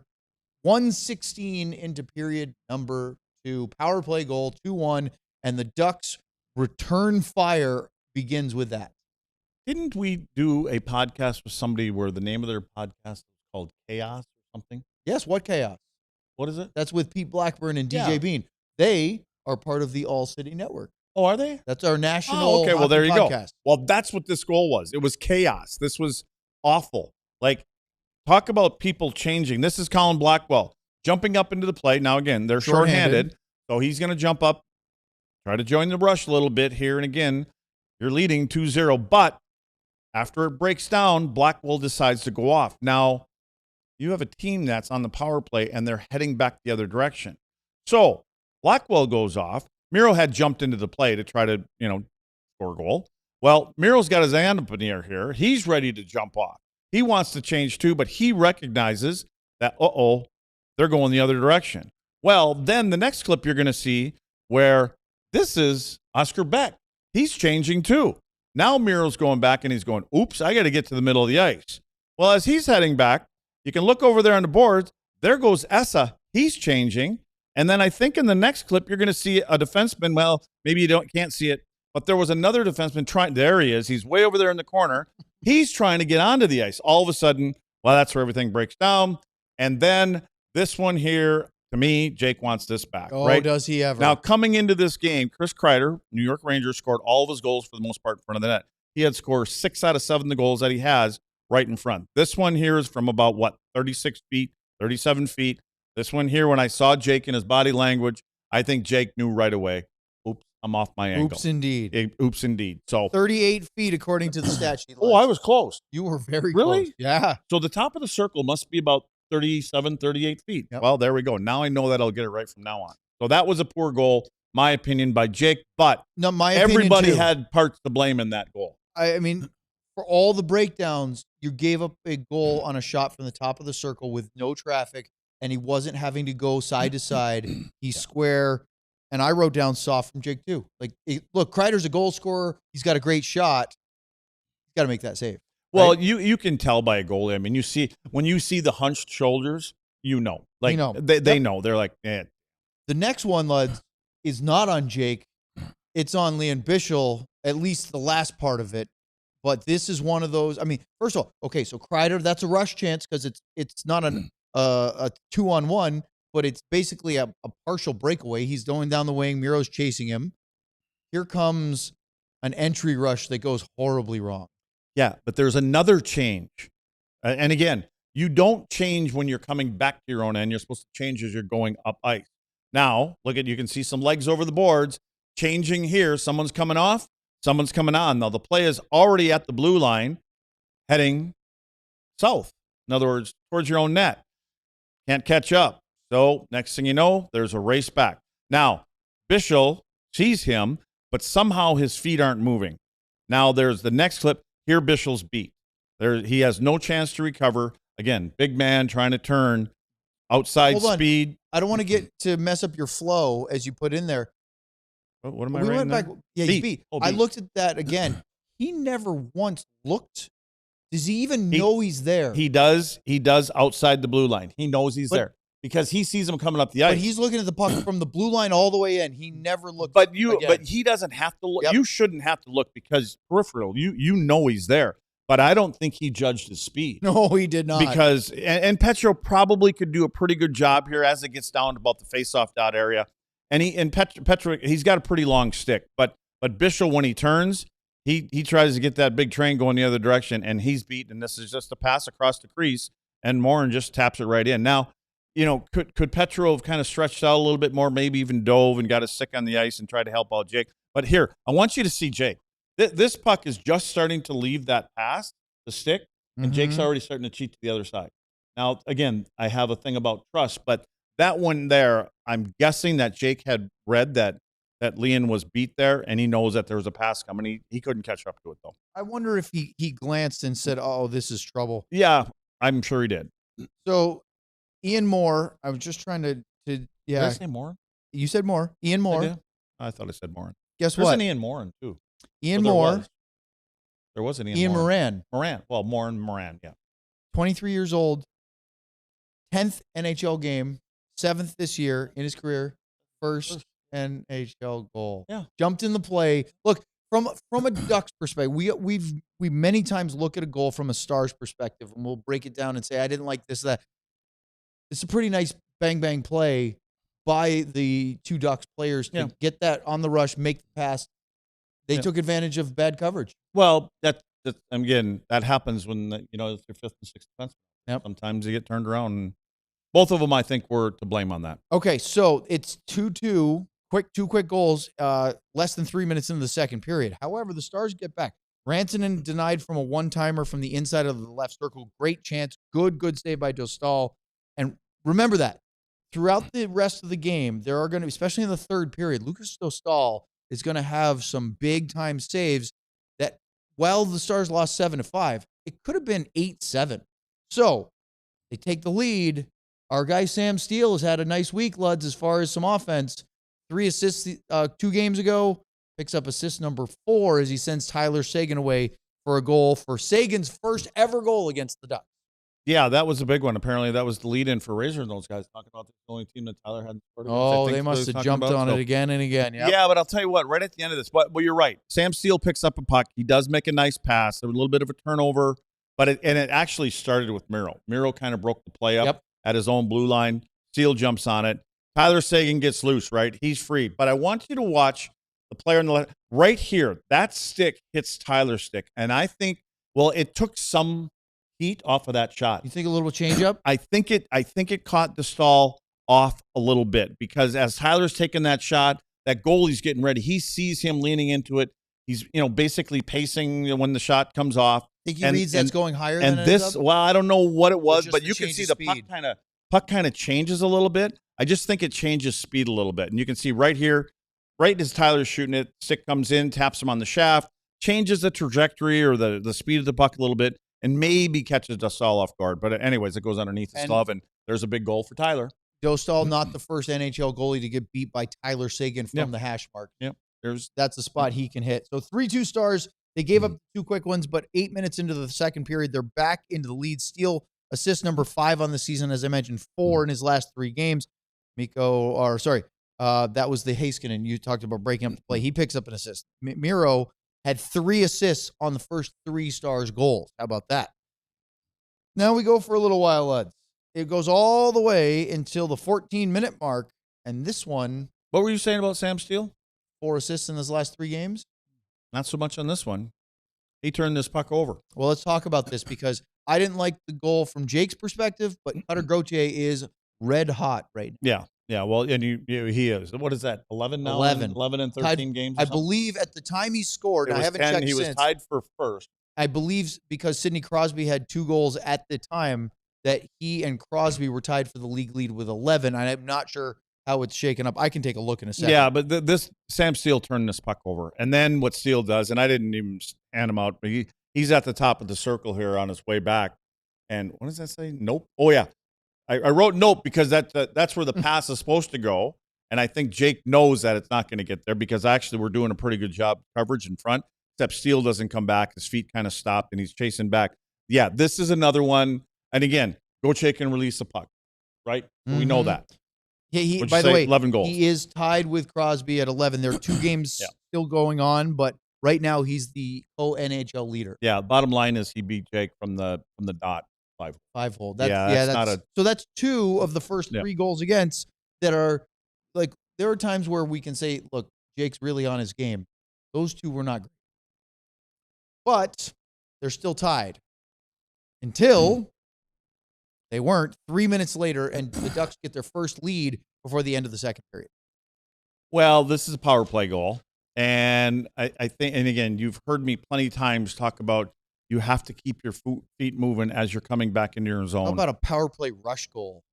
1:16 into period number 2. Power play goal, 2-1, and the Ducks return fire begins with that. Didn't we do a podcast with somebody where the name of their podcast was called Chaos or something? Yes, what chaos? What is it? That's with Pete Blackburn and DJ Bean. They are part of the All City Network. Oh, are they? That's our national okay, well, there you podcast. go. Well, that's what this goal was. It was chaos. This was awful. Like, talk about people changing. This is Colin Blackwell jumping up into the play. Now, again, they're shorthanded, so he's going to jump up, try to join the rush a little bit here. And again, you're leading 2-0. But after it breaks down, Blackwell decides to go off. Now, you have a team that's on the power play, and they're heading back the other direction. So Blackwell goes off. Miro had jumped into the play to try to, score a goal. Well, Miro's got his hand up in the air here. He's ready to jump off. He wants to change too, but he recognizes that, they're going the other direction. Well, then the next clip you're going to see where this is Oscar Beck. He's changing too. Now Miro's going back and he's going, oops, I got to get to the middle of the ice. Well, as he's heading back, you can look over there on the boards. There goes Essa. He's changing. And then I think in the next clip, you're going to see a defenseman. Well, maybe you can't see it, but there was another defenseman trying. There he is. He's way over there in the corner. He's trying to get onto the ice. All of a sudden, well, that's where everything breaks down. And then this one here, to me, Jake wants this back. Oh, right? Does he ever? Now, coming into this game, Chris Kreider, New York Rangers, scored all of his goals for the most part in front of the net. He had scored 6 out of 7 the goals that he has right in front. This one here is from about, 36 feet, 37 feet. This one here, when I saw Jake in his body language, I think Jake knew right away, oops, I'm off my angle. Oops, indeed. Oops, indeed. So 38 feet, according to the stat sheet. I was close. You were very really close. Yeah. So the top of the circle must be about 37, 38 feet. Yep. Well, there we go. Now I know that I'll get it right from now on. So that was a poor goal, my opinion, by Jake. But no, my opinion everybody too. had parts to blame in that goal. I mean, for all the breakdowns, you gave up a goal on a shot from the top of the circle with no traffic, and he wasn't having to go side to side. He's square. And I wrote down soft from Jake too. Look, Kreider's a goal scorer. He's got a great shot. He's got to make that save. Well, right? you can tell by a goalie. I mean, when you see the hunched shoulders, they know. They know. They're like, eh. The next one, lads, is not on Jake. It's on Leon Bischel, at least the last part of it. But this is one of those. I mean, first of all, okay, so Kreider, that's a rush chance because it's not a 2-on-1, but it's basically a partial breakaway. He's going down the wing. Miro's chasing him. Here comes an entry rush that goes horribly wrong. Yeah, but there's another change. And again, you don't change when you're coming back to your own end. You're supposed to change as you're going up ice. Now, you can see some legs over the boards. Changing here. Someone's coming off. Someone's coming on. Now, the play is already at the blue line, heading south. In other words, towards your own net. Can't catch up. So, next thing you know, there's a race back. Now, Bischel sees him, but somehow his feet aren't moving. Now, there's the next clip. Here, Bischel's beat. He has no chance to recover. Again, big man trying to turn outside speed. I don't want to mess up your flow as you put in there. What am I writing there? Yeah, he's beat. Oh, I looked at that again. He never once looked. Does he even know he's there? He does. He does outside the blue line. He knows he's there because he sees him coming up the ice. But he's looking at the puck from the blue line all the way in. He never looked. But he doesn't have to look. Yep. You shouldn't have to look because peripheral. You know he's there. But I don't think he judged his speed. No, he did not. Because and Petro probably could do a pretty good job here as it gets down to about the face-off dot area. And Petrovic, he's got a pretty long stick, but Bishop, when he turns, he tries to get that big train going the other direction, and he's beaten. And this is just a pass across the crease, and Morin just taps it right in. Now, could Petro have kind of stretched out a little bit more, maybe even dove and got a stick on the ice and tried to help out Jake? But here, I want you to see Jake. This puck is just starting to leave that pass, the stick, and Jake's already starting to cheat to the other side. Now, again, I have a thing about trust, but that one there, I'm guessing that Jake had read that Leon was beat there, and he knows that there was a pass coming. He couldn't catch up to it, though. I wonder if he glanced and said, "Oh, this is trouble." Yeah, I'm sure he did. So, Ian Moore, I was just trying to Did I say Moore? You said Moore. Ian Moore. I thought I said Morin. Guess There's what? an Ian Morin, too. Ian Moore. There was an Ian Moran. Well, Morin, yeah. 23 years old, 10th NHL game, 7th this year in his career, first NHL goal. Yeah. Jumped in the play. Look, from a Ducks perspective, we many times look at a goal from a Stars perspective, and we'll break it down and say, I didn't like this, that. It's a pretty nice bang play by the two Ducks players to get that on the rush, make the pass. They took advantage of bad coverage. Well, that again, that happens when it's your fifth and sixth defense. Yep. Sometimes you get turned around. And both of them, I think, were to blame on that. Okay, so it's 2-2. Two quick goals, less than 3 minutes into the second period. However, the Stars get back. Rantanen denied from a one-timer from the inside of the left circle. Great chance. Good save by Dostal. And remember that. Throughout the rest of the game, there are going to, especially in the third period, Lucas Dostal is going to have some big-time saves that, while the Stars lost 7-5, it could have been 8-7. So they take the lead. Our guy Sam Steele has had a nice week, Luds, as far as some offense. 3 assists 2 games ago. Picks up assist number 4 as he sends Tyler Seguin away for a goal for Sagan's first ever goal against the Ducks. Yeah, that was a big one. Apparently, that was the lead-in for Razor and those guys talking about the only team that Tyler hadn't scored against. Oh, they must have jumped on it again and again. Yep. Yeah, but I'll tell you what, right at the end of this, well, you're right. Sam Steele picks up a puck. He does make a nice pass. There was a little bit of a turnover, but it actually started with Miro. Miro kind of broke the play up at his own blue line. Steele jumps on it. Tyler Seguin gets loose, right? He's free. But I want you to watch the player on the left. Right here, that stick hits Tyler's stick. And I think, well, it took some heat off of that shot. You think a little change up? I think it caught Dostal off a little bit because as Tyler's taking that shot, that goalie's getting ready. He sees him leaning into it. He's basically pacing when the shot comes off. Think he reads that's going higher. And than this, well, I don't know what it was, but you can see the puck kind of changes a little bit. I just think it changes speed a little bit, and you can see right here, right as Tyler's shooting it, stick comes in, taps him on the shaft, changes the trajectory or the speed of the puck a little bit. And maybe catches Dostal off guard. But anyways, it goes underneath his glove, and there's a big goal for Tyler. Dostal, not the first NHL goalie to get beat by Tyler Seguin from the hash mark. Yep. That's a spot he can hit. So 3-2 Stars. They gave up 2 quick ones, but 8 minutes into the second period, they're back into the lead. Steele, assist number 5 on the season, as I mentioned, 4 in his last 3 games. That was the Heiskanen. You talked about breaking up the play. He picks up an assist. Miro had 3 assists on the first 3 Stars goals. How about that? Now we go for a little while, lads. It goes all the way until the 14-minute mark, and this one. What were you saying about Sam Steele? 4 assists in his last 3 games. Not so much on this one. He turned this puck over. Well, let's talk about this because I didn't like the goal from Jake's perspective, but Cutter Gauthier is red hot right now. Yeah. Well, and he is. What is that? 11 now? 11 and 13 games. I believe at the time he scored. I haven't 10, checked he since. was tied for first. I believe because Sidney Crosby had 2 goals at the time that he and Crosby were tied for the league lead with 11. I'm not sure how it's shaken up. I can take a look in a second. Yeah, but this Sam Steele turned this puck over, and then what Steele does, and I didn't even stand him out, but he's at the top of the circle here on his way back. And what does that say? Nope. Oh yeah. I wrote nope because that's where the pass is supposed to go. And I think Jake knows that it's not going to get there because actually we're doing a pretty good job of coverage in front, except Steele doesn't come back. His feet kind of stopped, and he's chasing back. Yeah, this is another one. And again, Gauthier can release the puck, right? We know that. Yeah, by the way, 11 goals. He is tied with Crosby at 11. There are 2 games still going on, but right now he's the NHL leader. Yeah, bottom line is he beat Jake from the dot. 5-hole. That's not so that's 2 of the first 3 goals against that are like there are times where we can say, look, Jake's really on his game. Those two were not great. But they're still tied until they weren't 3 minutes later, and the Ducks get their first lead before the end of the second period. Well, this is a power play goal. And I think, and again, you've heard me plenty of times talk about you have to keep your feet moving as you're coming back into your zone. How about a power play rush goal?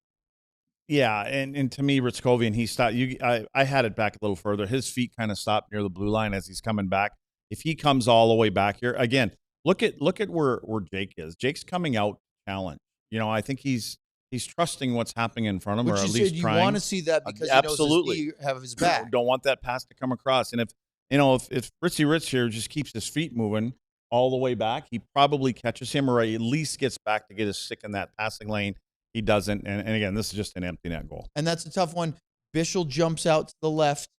Yeah, and to me, Ritzkovian, he stopped. I had it back a little further. His feet kind of stopped near the blue line as he's coming back. If he comes all the way back here, again, look at where Jake is. Jake's coming out challenge. I think he's trusting what's happening in front of him, or at least trying. You want to see that because absolutely he knows have his back. Don't want that pass to come across. And if Fritzy Ritz here just keeps his feet moving all the way back, he probably catches him, or at least gets back to get his stick in that passing lane. He doesn't. And again, this is just an empty net goal. And that's a tough one. Bischel jumps out to the left.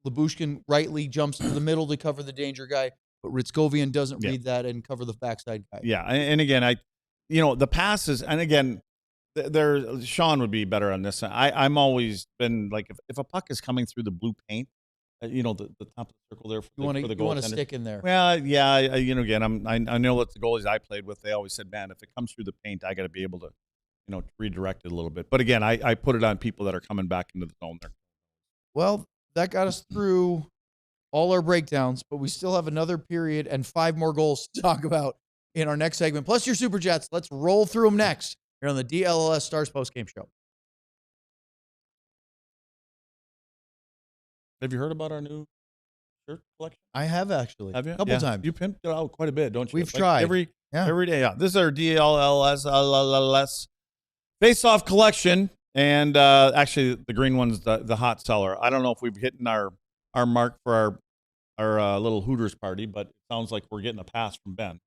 Labushkin rightly jumps to the middle to cover the danger guy, but Ritzkovian doesn't read that and cover the backside guy. Yeah, and again, the passes, and again, Sean would be better on this. I'm always been like, if a puck is coming through the blue paint, the top of the circle there for the goaltender. You want to stick in there. Well, yeah, again, I know that the goalies I played with, they always said, man, if it comes through the paint, I got to be able to, redirect it a little bit. But again, I put it on people that are coming back into the zone there. Well, that got us through all our breakdowns, but we still have another period and 5 more goals to talk about in our next segment. Plus your Super Chats. Let's roll through them next here on the DLLS Stars postgame show. Have you heard about our new shirt collection? I have actually. Have you? A couple times. You pimped it out quite a bit, don't you? We've tried. Every day. Yeah. This is our DLLS face-off collection. And actually, the green one's the hot seller. I don't know if we've hit our mark for our little Hooters party, but it sounds like we're getting a pass from Ben.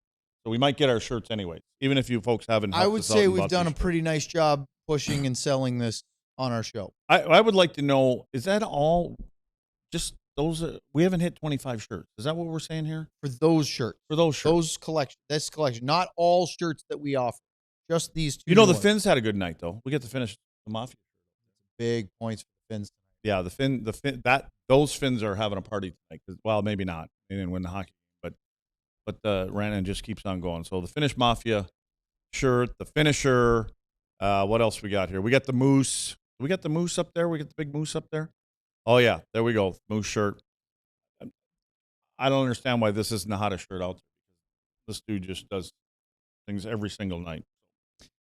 So we might get our shirts anyway, even if you folks haven't. I would say we've done a pretty nice job pushing and selling this on our show. I would like to know, is that all just those? We haven't hit 25 shirts. Is that what we're saying here? For those shirts. For those shirts. This collection. Not all shirts that we offer. Just these two. The Finns had a good night, though. We get to finish the Mafia. Big points for the Finns Yeah, tonight. those Finns are having a party tonight. Well, maybe not. They didn't win the hockey, but Rantanen just keeps on going. So the Finnish Mafia shirt, the finisher. What else we got here? We got the moose. We got the moose up there. We got the big moose up there. Oh yeah, there we go. Moose shirt. I don't understand why this isn't the hottest shirt out there. This dude just does things every single night.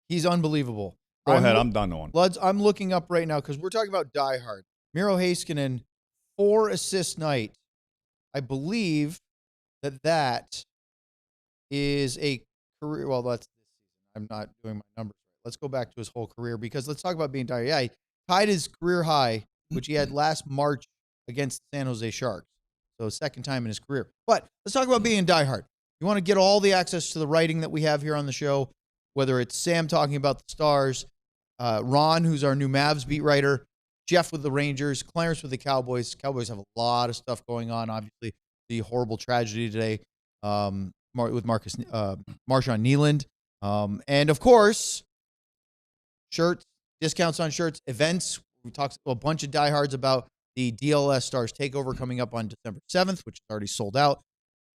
He's unbelievable. Go ahead. I'm done on. Luds, I'm looking up right now because we're talking about Die Hard. Miro Heiskanen, 4 assist night. I believe that is a career. Well, that's this season. I'm not doing my numbers right. Let's go back to his whole career because let's talk about being Die Hard. Yeah, he tied his career high, which he had last March against the San Jose Sharks. So second time in his career. But let's talk about being Die Hard. You want to get all the access to the writing that we have here on the show, whether it's Sam talking about the Stars, Ron, who's our new Mavs beat writer, Jeff with the Rangers, Clarence with the Cowboys. Cowboys have a lot of stuff going on. Obviously, the horrible tragedy today with Marshawn Nyland. And, of course, shirts, discounts on shirts, events. We talked a bunch of diehards about the DLS Stars Takeover coming up on December 7th, which is already sold out.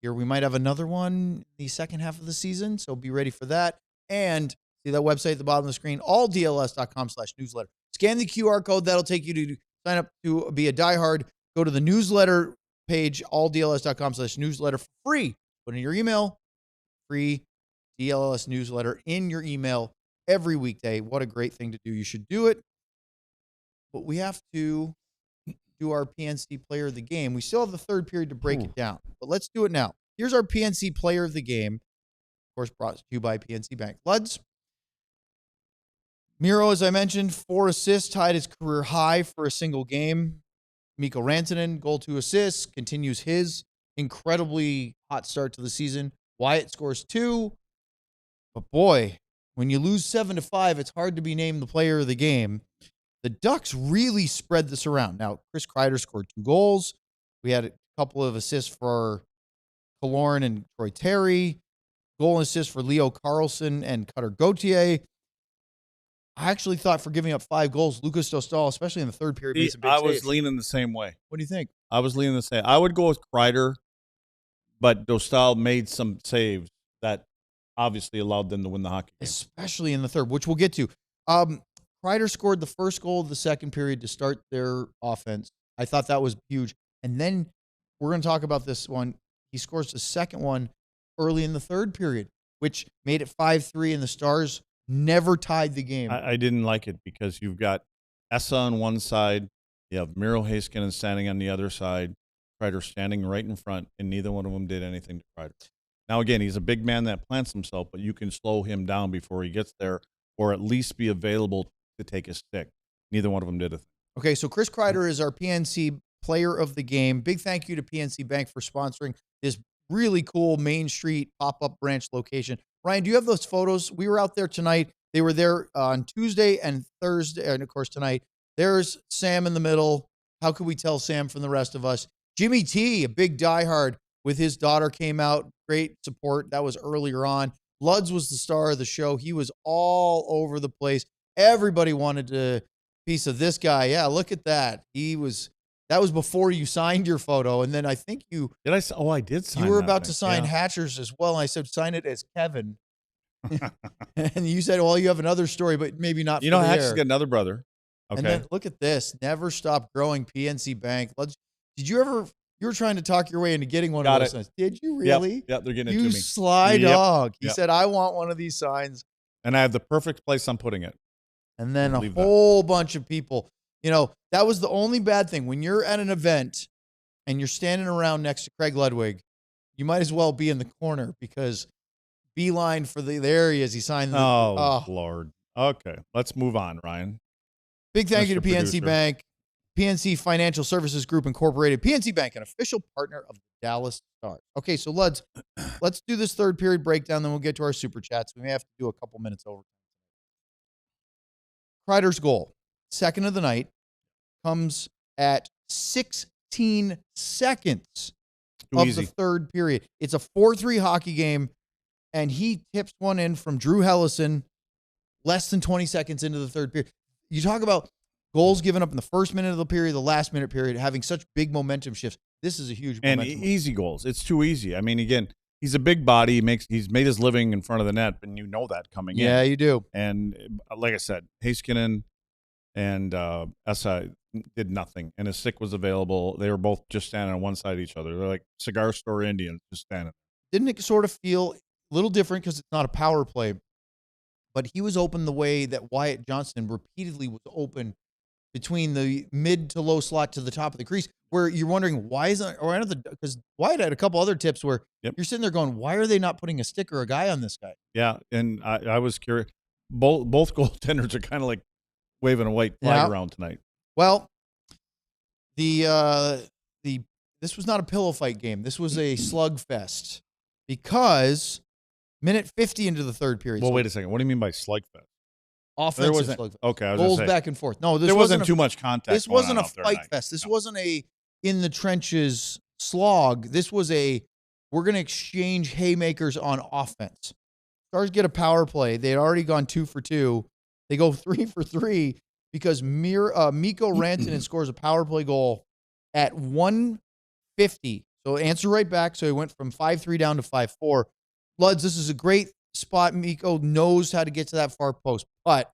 Here we might have another one the second half of the season, so be ready for that. And see that website at the bottom of the screen, alldls.com/newsletter. Scan the QR code. That'll take you to sign up to be a diehard. Go to the newsletter page, alldls.com/newsletter for free. Put in your email, free DLS newsletter in your email every weekday. What a great thing to do. You should do it. But we have to do our PNC player of the game. We still have the third period to break it down, but let's do it now. Here's our PNC player of the game. Of course, brought to you by PNC Bank. Luds. Miro, as I mentioned, 4 assists, tied his career high for a single game. Mikko Rantanen, goal 2 assists, continues his incredibly hot start to the season. Wyatt scores 2. But boy, when you lose 7-5, it's hard to be named the player of the game. The Ducks really spread this around. Now, Chris Kreider scored 2 goals. We had a couple of assists for Killorn and Troy Terry. Goal and assist for Leo Carlson and Cutter Gauthier. I actually thought for giving up 5 goals, Lucas Dostal, especially in the third period, made some big I was saves. leaning the same way. What do you think? I was leaning the same. I would go with Kreider, but Dostal made some saves that obviously allowed them to win the hockey game. Especially in the third, which we'll get to. Kreider scored the first goal of the second period to start their offense. I thought that was huge. And then we're going to talk about this one. He scores the second one early in the third period, which made it 5-3, and the Stars never tied the game. I didn't like it because you've got Essa on one side, you have Miro Heiskanen standing on the other side, Kreider standing right in front, and neither one of them did anything to Kreider. Now, again, he's a big man that plants himself, but you can slow him down before he gets there, or at least be available to take his stick. Neither one of them did a thing. Okay, so Chris Kreider is our PNC Player of the Game. Big thank you to PNC Bank for sponsoring this really cool Main Street pop-up branch location. Ryan, do you have those photos? We were out there tonight. They were there on Tuesday and Thursday, and of course tonight. There's Sam in the middle. How could we tell Sam from the rest of us? Jimmy T, a big diehard with his daughter, came out. Great support. That was earlier on. Luds was the star of the show. He was all over the place. Everybody wanted a piece of this guy. Yeah, look at that. That was before you signed your photo. And then I think you did. I did sign. You were that about thing. to sign Yeah. Hatcher's as well. And I said, sign it as Kevin. And you said, well, you have another story, but maybe not. You know, Hatcher's got another brother. Okay. And then look at this. Never stop growing PNC Bank. Did you ever, you were trying to talk your way into getting one of those signs. Did you really? Yep, they're getting it you to me. sly dog. He Yep. said, I want one of these signs. And I have the perfect place I'm putting it. And then a whole bunch of people. You know, that was the only bad thing. When you're at an event and you're standing around next to Craig Ludwig, you might as well be in the corner because beeline for the areas he signed. Lord. Okay, let's move on, Ryan. Big thank you to Mr. PNC Producer. Bank, PNC Financial Services Group Incorporated. PNC Bank, an official partner of the Dallas Stars. Okay, so let's do this third period breakdown, then we'll get to our super chats. We may have to do a couple minutes over. Kreider's goal, second of the night, comes at 16 seconds of the third period. It's a 4-3 hockey game, and he tips one in from Drew Hellison less than 20 seconds into the third period. You talk about goals given up in the first minute of the period, the last minute period, having such big momentum shifts. This is a huge momentum. And easy goals. It's too easy. I mean, again, he's a big body. He's made his living in front of the net, and you know that coming in. Yeah, you do. And like I said, Heiskanen and Essa did nothing, and his stick was available. They were both just standing on one side of each other. They're like cigar store Indians just standing. Didn't it sort of feel a little different because it's not a power play, but he was open the way that Wyatt Johnston repeatedly was open between the mid to low slot to the top of the crease, where you're wondering why isn't, or because Wyatt had a couple other tips where you're sitting there going, why are they not putting a stick or a guy on this guy? Yeah, and I was curious. Both goaltenders are kind of like waving a white flag around tonight. Well, this was not a pillow fight game. This was a slugfest because minute 50 into the third period. Well, wait a second. What do you mean by slugfest? Offensive slugfest. Okay, I was goals gonna say, back and forth. No, there wasn't too much contact. This wasn't a fight fest. This wasn't a in the trenches slog. This was we're going to exchange haymakers on offense. Stars get a power play. They had already gone 2 for 2. They go 3 for 3 because Mikko Rantanen scores a power play goal at 1:50. So answer right back. So he went from 5-3 down to 5-4. Luds, this is a great spot. Mikko knows how to get to that far post, but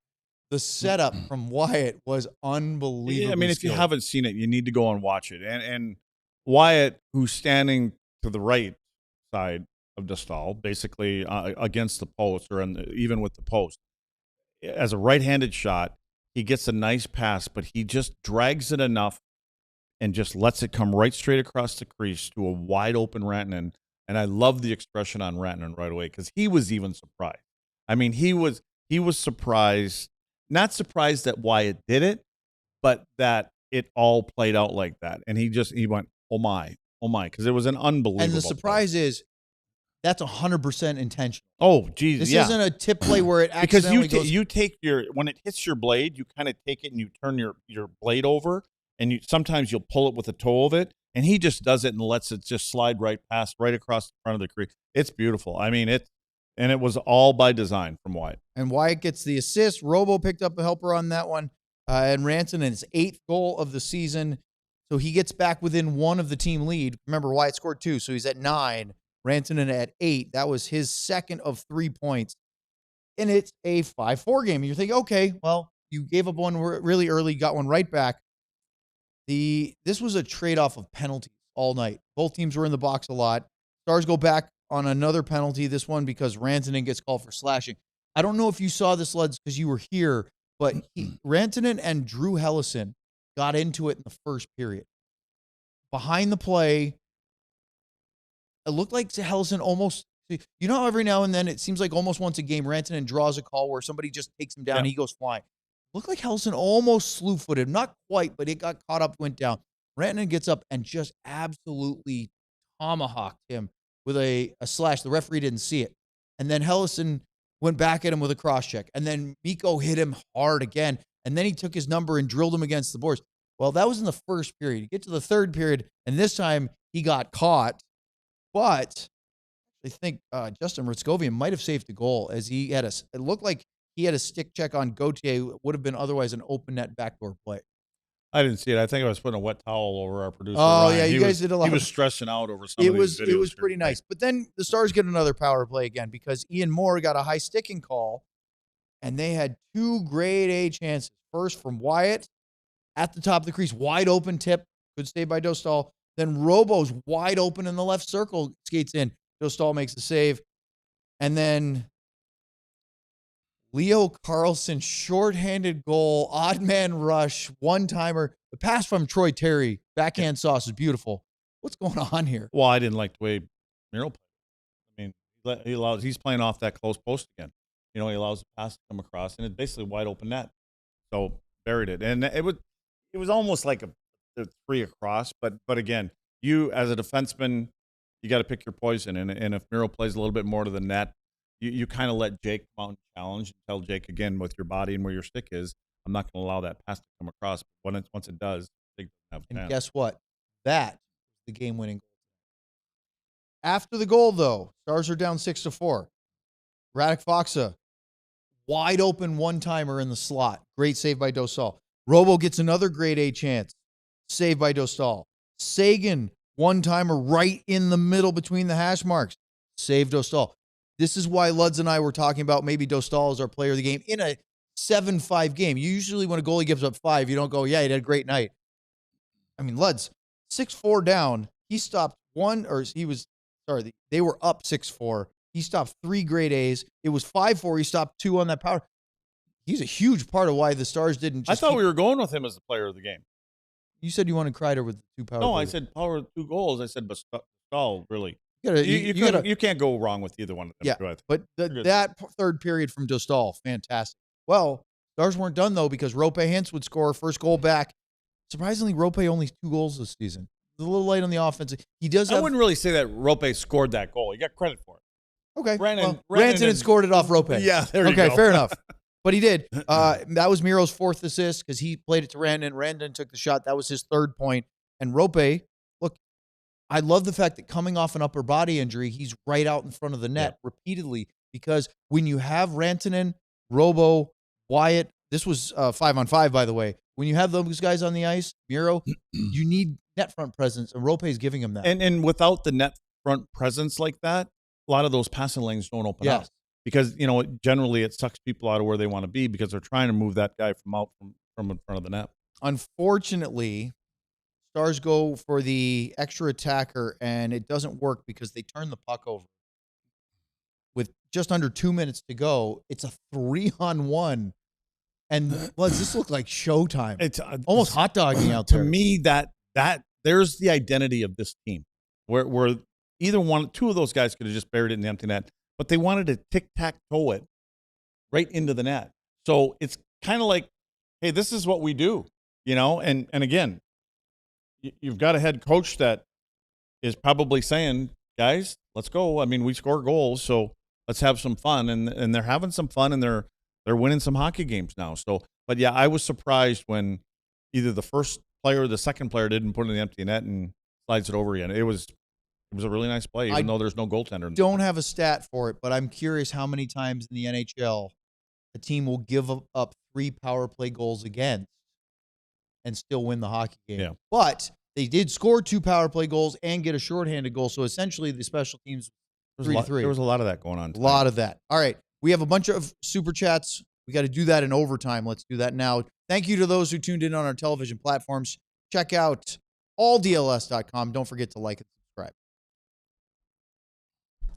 the setup from Wyatt was unbelievable. Yeah, I mean, if you haven't seen it, you need to go and watch it. And Wyatt, who's standing to the right side of Dostal, basically against the post or even with the post, as a right-handed shot, he gets a nice pass, but he just drags it enough and just lets it come right straight across the crease to a wide-open Rantanen. And I love the expression on Rantanen right away because he was even surprised. I mean, he was surprised, not surprised that Wyatt did it, but that it all played out like that. And he went, oh my, because it was an unbelievable. And the surprise is that's 100% intentional. Oh, geez, this isn't a tip play where it because accidentally goes. you take when it hits your blade, you kind of take it and you turn your blade over, and sometimes you'll pull it with the toe of it. And he just does it and lets it just slide right across the front of the crease. It's beautiful. I mean, And it was all by design from Wyatt. And Wyatt gets the assist. Robo picked up a helper on that one. And Rantanen, his 8th goal of the season. So he gets back within 1 of the team lead. Remember, Wyatt scored 2, so he's at 9. Rantanen at 8. That was his 2nd of 3 points. And it's a 5-4 game. And you're thinking, okay, well, you gave up one really early, got one right back. This was a trade-off of penalties all night. Both teams were in the box a lot. Stars go back on another penalty, this one because Rantanen gets called for slashing. I don't know if you saw this, Luds, because you were here, but Rantanen and Drew Hellison got into it in the first period. Behind the play, it looked like Hellison almost, you know how every now and then it seems like almost once a game, Rantanen draws a call where somebody just takes him down and he goes flying. Looked like Hellison almost slew-footed. Not quite, but it got caught up, went down. Rantanen gets up and just absolutely tomahawked him with a slash. The referee didn't see it. And then Hellison went back at him with a cross-check. And then Mikko hit him hard again. And then he took his number and drilled him against the boards. Well, that was in the first period. You get to the third period, and this time he got caught. But I think Justin Rutskovian might have saved the goal as he had it looked like he had a stick check on Gauthier, would have been otherwise an open net backdoor play. I didn't see it. I think I was putting a wet towel over our producer. Oh, Ryan. yeah, you guys did a lot. He was stressing out over some of these videos. It was pretty nice. But then the Stars get another power play again because Ian Moore got a high sticking call, and they had 2 grade A chances. First from Wyatt at the top of the crease, wide open tip, good save by Dostal. Then Robo's wide open in the left circle, skates in. Dostal makes the save. And then Leo Carlson, shorthanded goal, odd man rush, one-timer. The pass from Troy Terry, backhand sauce is beautiful. What's going on here? Well, I didn't like the way Miro played. I mean, he's playing off that close post again. You know, he allows the pass to come across, and it's basically wide open net. So buried it. And it was almost like a 3 across. But again, you as a defenseman, you got to pick your poison. And if Miro plays a little bit more to the net, you kind of let Jake come out and challenge and tell Jake, again, with your body and where your stick is, I'm not going to allow that pass to come across. But once it does, Jake doesn't have a chance. Guess what? That was the game-winning goal. After the goal, though, Stars are down 6-4. Radek Faksa, wide open one-timer in the slot. Great save by Dostal. Robo gets another grade A chance. Save by Dostal. Sagan, one-timer right in the middle between the hash marks. Save Dostal. This is why Luds and I were talking about maybe Dostal as our player of the game in a 7-5 game. Usually when a goalie gives up 5, you don't go, yeah, he had a great night. I mean, Luds, 6-4 down. He stopped they were up 6-4. He stopped 3 grade A's. It was 5-4. He stopped 2 on that power. He's a huge part of why the Stars didn't just I thought we were going with him as the player of the game. You said you wanted Kreider with the 2 power. No, plays. I said power 2 goals. I said, but Stahl, really. You can't go wrong with either one of them. Yeah, but that third period from Dostal, fantastic. Well, Stars weren't done, though, because Rope Hintz would score first goal back. Surprisingly, Rope only 2 goals this season. A little light on the offense. He does. I wouldn't really say that Rope scored that goal. He got credit for it. Okay, Rantanen had scored it off Rope. Yeah, there you go. Okay, fair enough. But he did. That was Miro's 4th assist because he played it to Rantanen. Rantanen took the shot. That was his 3rd point. And Rope, look, I love the fact that coming off an upper body injury, he's right out in front of the net repeatedly because when you have Rantanen, Robo, Wyatt, this was 5-on-5, by the way. When you have those guys on the ice, Miro, you need net front presence, and Rope is giving him that. And without the net front presence like that, a lot of those passing lanes don't open up. Because, you know, generally it sucks people out of where they want to be because they're trying to move that guy from in front of the net. Unfortunately, Stars go for the extra attacker, and it doesn't work because they turn the puck over. With just under 2 minutes to go, it's a 3-on-1. And does this look like showtime? It's almost hot dogging out there. To me, that there's the identity of this team, where either two of those guys could have just buried it in the empty net, but they wanted to tic-tac-toe it right into the net. So it's kind of like, hey, this is what we do, you know? And again, you've got a head coach that is probably saying, guys, let's go. I mean, we score goals, so let's have some fun. And they're having some fun, and they're winning some hockey games now. So, but yeah, I was surprised when either the first player or the second player didn't put it in the empty net and slides it over again. It was It was a really nice play, even though there's no goaltender. Don't have a stat for it, but I'm curious how many times in the NHL a team will give up 3 power play goals against and still win the hockey game. Yeah. But they did score 2 power play goals and get a shorthanded goal. So essentially the special teams 3-3. There was a lot of that going on tonight. A lot of that. All right. We have a bunch of super chats. We got to do that in overtime. Let's do that now. Thank you to those who tuned in on our television platforms. Check out alldls.com. Don't forget to like and subscribe.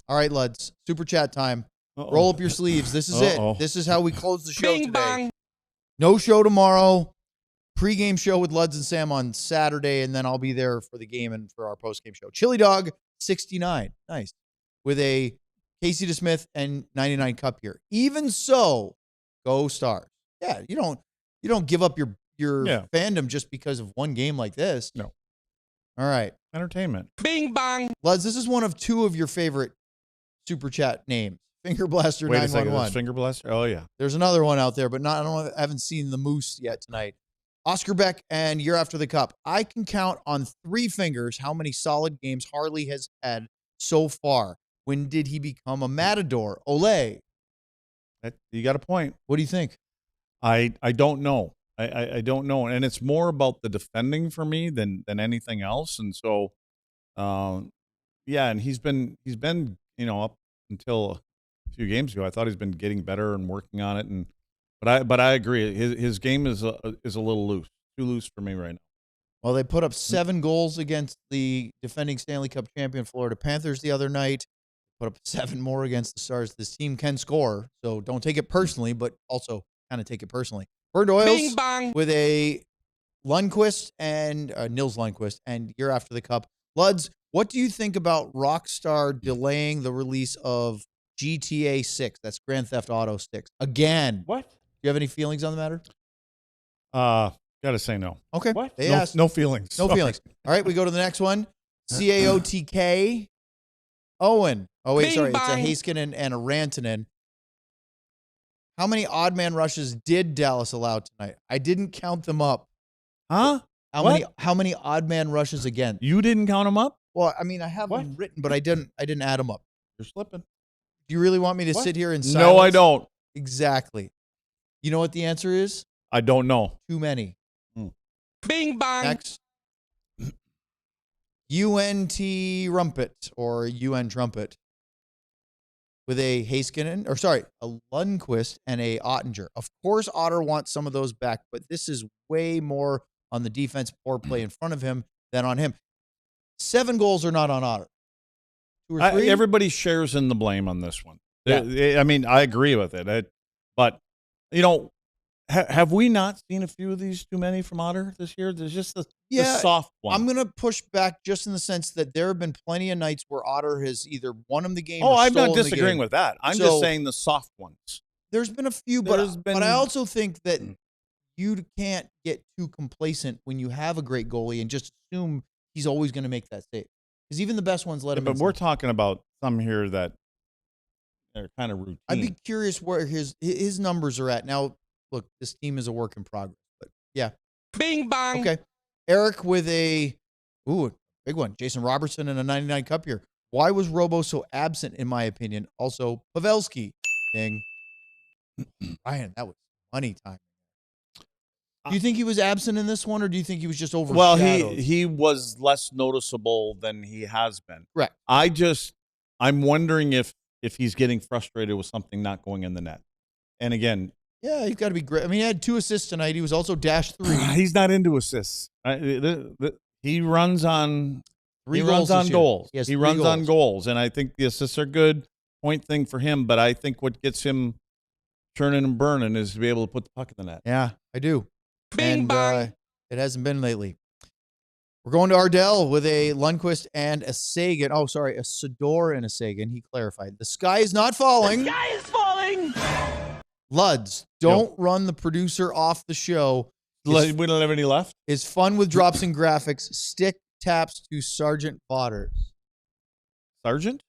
All right, Luds. Super chat time. Roll up your sleeves. This is it. This is how we close the show Bing today. bong. No show tomorrow. Pre-game show with Luds and Sam on Saturday, and then I'll be there for the game and for our post-game show. Chili Dog 69. Nice. With a Casey DeSmith and 99 cup here. Even so, go Stars. Yeah, you don't give up your fandom just because of one game like this. No. All right. Entertainment. Bing bong. Luds, this is one of 2 of your favorite super chat names. Finger Blaster Wait a second. 911. This Finger Blaster? Oh, yeah. There's another one out there, but I haven't seen the Moose yet tonight. Oscar Beck and Year After the Cup. I can count on 3 fingers how many solid games Harley has had so far. When did he become a matador? Ole. You got a point. What do you think? I don't know. I don't know. And it's more about the defending for me than anything else. And so, and he's been, up until a few games ago, I thought he's been getting better and working on it. But I agree. His game is a little loose, too loose for me right now. Well, they put up 7 goals against the defending Stanley Cup champion Florida Panthers the other night. Put up 7 more against the Stars. This team can score, so don't take it personally, but also kind of take it personally. Bird Oils with a Lundqvist and Nils Lundqvist and Year After the Cup. Luds, what do you think about Rockstar delaying the release of GTA 6? That's Grand Theft Auto 6. Again. What? Do you have any feelings on the matter? Gotta say no. Okay. What? They No, asked. no feelings. No Sorry. feelings. All right, we go to the next one. CAOTK. Owen. Oh, wait, Bing sorry. bong. It's a Heiskanen and a Rantanen. How many odd man rushes did Dallas allow tonight? I didn't count them up. Huh? How many odd man rushes again? You didn't count them up? Well, I mean, I have them written, but I didn't add them up. You're slipping. Do you really want me to sit here and No, I don't. Exactly. You know what the answer is? I don't know. Too many. Bing bong. Next. UNT Rumpet or UN Trumpet with a Heiskanen, a Lundqvist and a Ottinger. Of course, Otter wants some of those back, but this is way more on the defense poor play in front of him than on him. 7 goals are not on Otter. 2 or 3? Everybody shares in the blame on this one. Yeah. I mean, I agree with it. But, have we not seen a few of these too many from Otter this year? There's just the soft one. I'm going to push back just in the sense that there have been plenty of nights where Otter has either won him the game or I'm not stolen the disagreeing game. with that. I'm just saying the soft ones. There's been a few, but I also think that you can't get too complacent when you have a great goalie and just assume he's always going to make that save. Because even the best ones let him in. But we're talking about some here that are kind of routine. I'd be curious where his numbers are at. Now, look, this team is a work in progress. But, yeah. Bing bong. Okay. Eric with a big one. Jason Robertson and a 99 cup here. Why was Robo so absent, in my opinion? Also, Pavelski. Ding. Ryan, that was money time. Do you think he was absent in this one, or do you think he was just overshadowed? Well, he was less noticeable than he has been. Correct. I'm wondering if he's getting frustrated with something not going in the net. And again, yeah, he's got to be great. I mean, he had 2 assists tonight. He was also dashed 3. He's not into assists. He runs on 3 he goals runs on this year. goals. He runs goals. on goals, and I think the assists are good point thing for him. But I think what gets him churning and burning is to be able to put the puck in the net. Yeah, I do. Bing And bong. it hasn't been lately. We're going to Ardell with a Lundqvist and a Sagan. Oh, sorry, a Sador and a Sagan. He clarified. The sky is not falling. The sky is falling. Luds, don't run the producer off the show. We don't have any left. Is fun with drops and graphics. Stick taps to Sergeant Botters. Sergeant?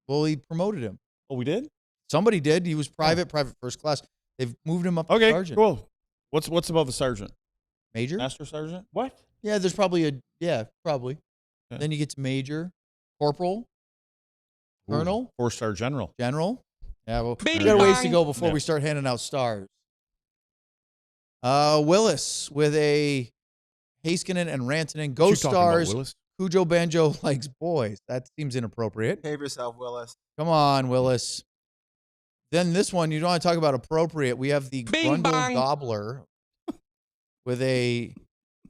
Well, he promoted him. Oh, we did? Somebody did. He was private first class. They've moved him up to sergeant. Cool. What's above the sergeant? Major? Master sergeant? What? Yeah, there's probably probably. Yeah. Then you get to major. Corporal, Colonel, 4-star general. General. Yeah, well, Bing we got a ways to bang. go before Yeah. we start handing out stars. Willis with a Heiskanen and Rantanen. Go What you talking about, Stars. Willis? Cujo Banjo likes boys. That seems inappropriate. Behave yourself, Willis. Come on, Willis. Then this one, you don't want to talk about appropriate. We have the Bing Grundle bang. Gobbler with a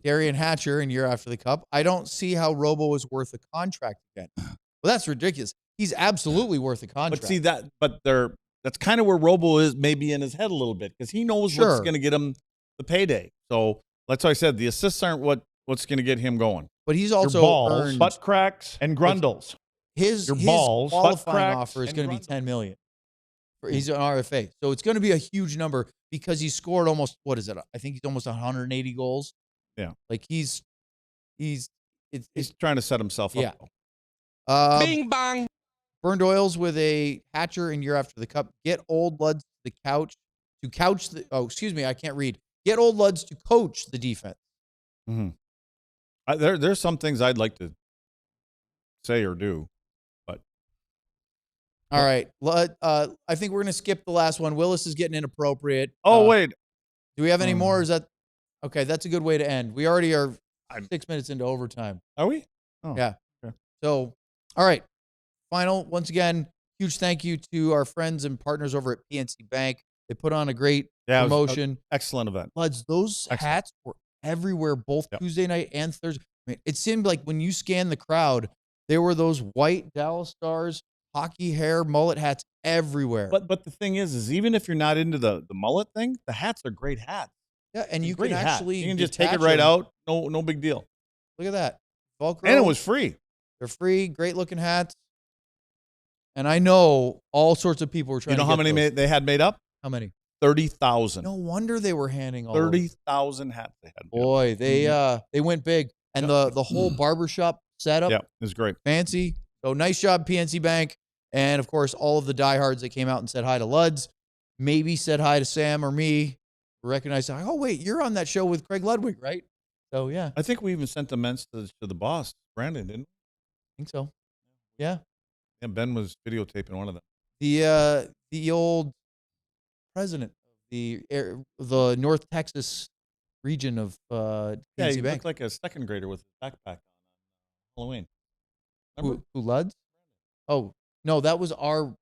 Darian Hatcher in year after the cup. I don't see how Robo is worth a contract again. Well, that's ridiculous. He's absolutely worth a contract. But see that's kind of where Robo is maybe in his head a little bit because he knows Sure. what's going to get him the payday. So that's why I said the assists aren't what's going to get him going. But he's Your also balls, earned butt cracks, and grundles. his your balls, butt qualifying cracks, offer is and going to be grundles. $10 million. He's an RFA, so it's going to be a huge number because he scored almost I think he's almost 180 goals. Yeah, like he's trying to set himself yeah. up. Bing bang. Burned Oils with a Hatcher in year after the cup. Get old Luds to couch the. Oh, excuse me, I can't read. Get old Luds to coach the defense. Mm-hmm. There's some things I'd like to say or do, but All right, I think we're going to skip the last one. Willis is getting inappropriate. wait, Do we have any more? Or is that okay? That's a good way to end. We already are 6 minutes into overtime. are we? Oh, Yeah. okay. So, all right. Final, once again, huge thank you to our friends and partners over at PNC Bank. They put on a great Yeah, it was an promotion. excellent event. Buds, those Excellent. hats were everywhere, both Yep. Tuesday night and Thursday. I mean, it seemed like when you scanned the crowd, there were those white Dallas Stars, hockey hair, mullet hats everywhere. But the thing is even if you're not into the mullet thing, the hats are great hats. yeah, and you Great can hat. actually you can just take it detach right them. out. No big deal. Look at that. Velcro. And it was free. They're free, great looking hats. And I know all sorts of people were trying You know to how get many those. they had made up? How many? 30,000. No wonder they were handing all those. 30,000 hats they had. Boy, they went big. And the whole barbershop setup, Yeah, it was great. fancy. So nice job, PNC Bank. And of course, all of the diehards that came out and said hi to Luds, maybe said hi to Sam or me, recognized, oh, wait, you're on that show with Craig Ludwig, right? So, yeah, I I think we even sent the mens to the boss, Brandon, didn't think so. Yeah. we? Yeah, Ben was videotaping one of them. The old president of the North Texas region of PNC Yeah, he Bank. looked like a second grader with a backpack on Halloween. Remember? Who Luds? Oh, no, that was our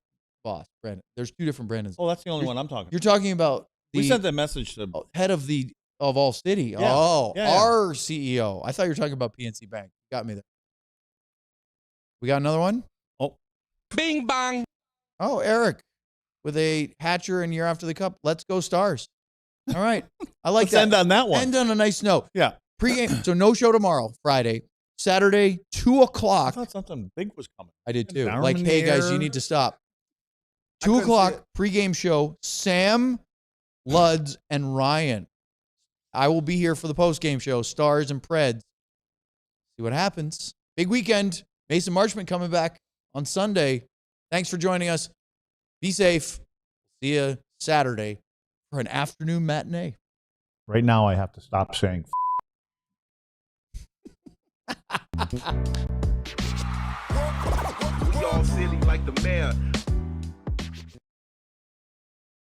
boss, Brandon. There's two different Brandons. Oh, that's the only one I'm talking You're about. talking about the We sent that message to head of All City. Yeah. Oh, Yeah, yeah. our CEO. I thought you were talking about PNC Bank. Got me there. We got another one? Bing bang. Oh, Eric with a Hatcher and year after the cup. Let's go Stars. All right. I like Let's that. end on that one. End on a nice note. Yeah. Pre-game. So no show tomorrow, Friday. Saturday, 2 I o'clock. thought something big was coming. I did too. Down Like, in hey the guys, you air. need to stop. I 2 couldn't see o'clock it. pregame show. Sam, Luds, and Ryan. I will be here for the postgame show. Stars and Preds. See what happens. Big weekend. Mason Marchment coming back on Sunday. Thanks for joining us. Be safe. See you Saturday for an afternoon matinee. Right now, I have to stop saying. We all silly like the mayor.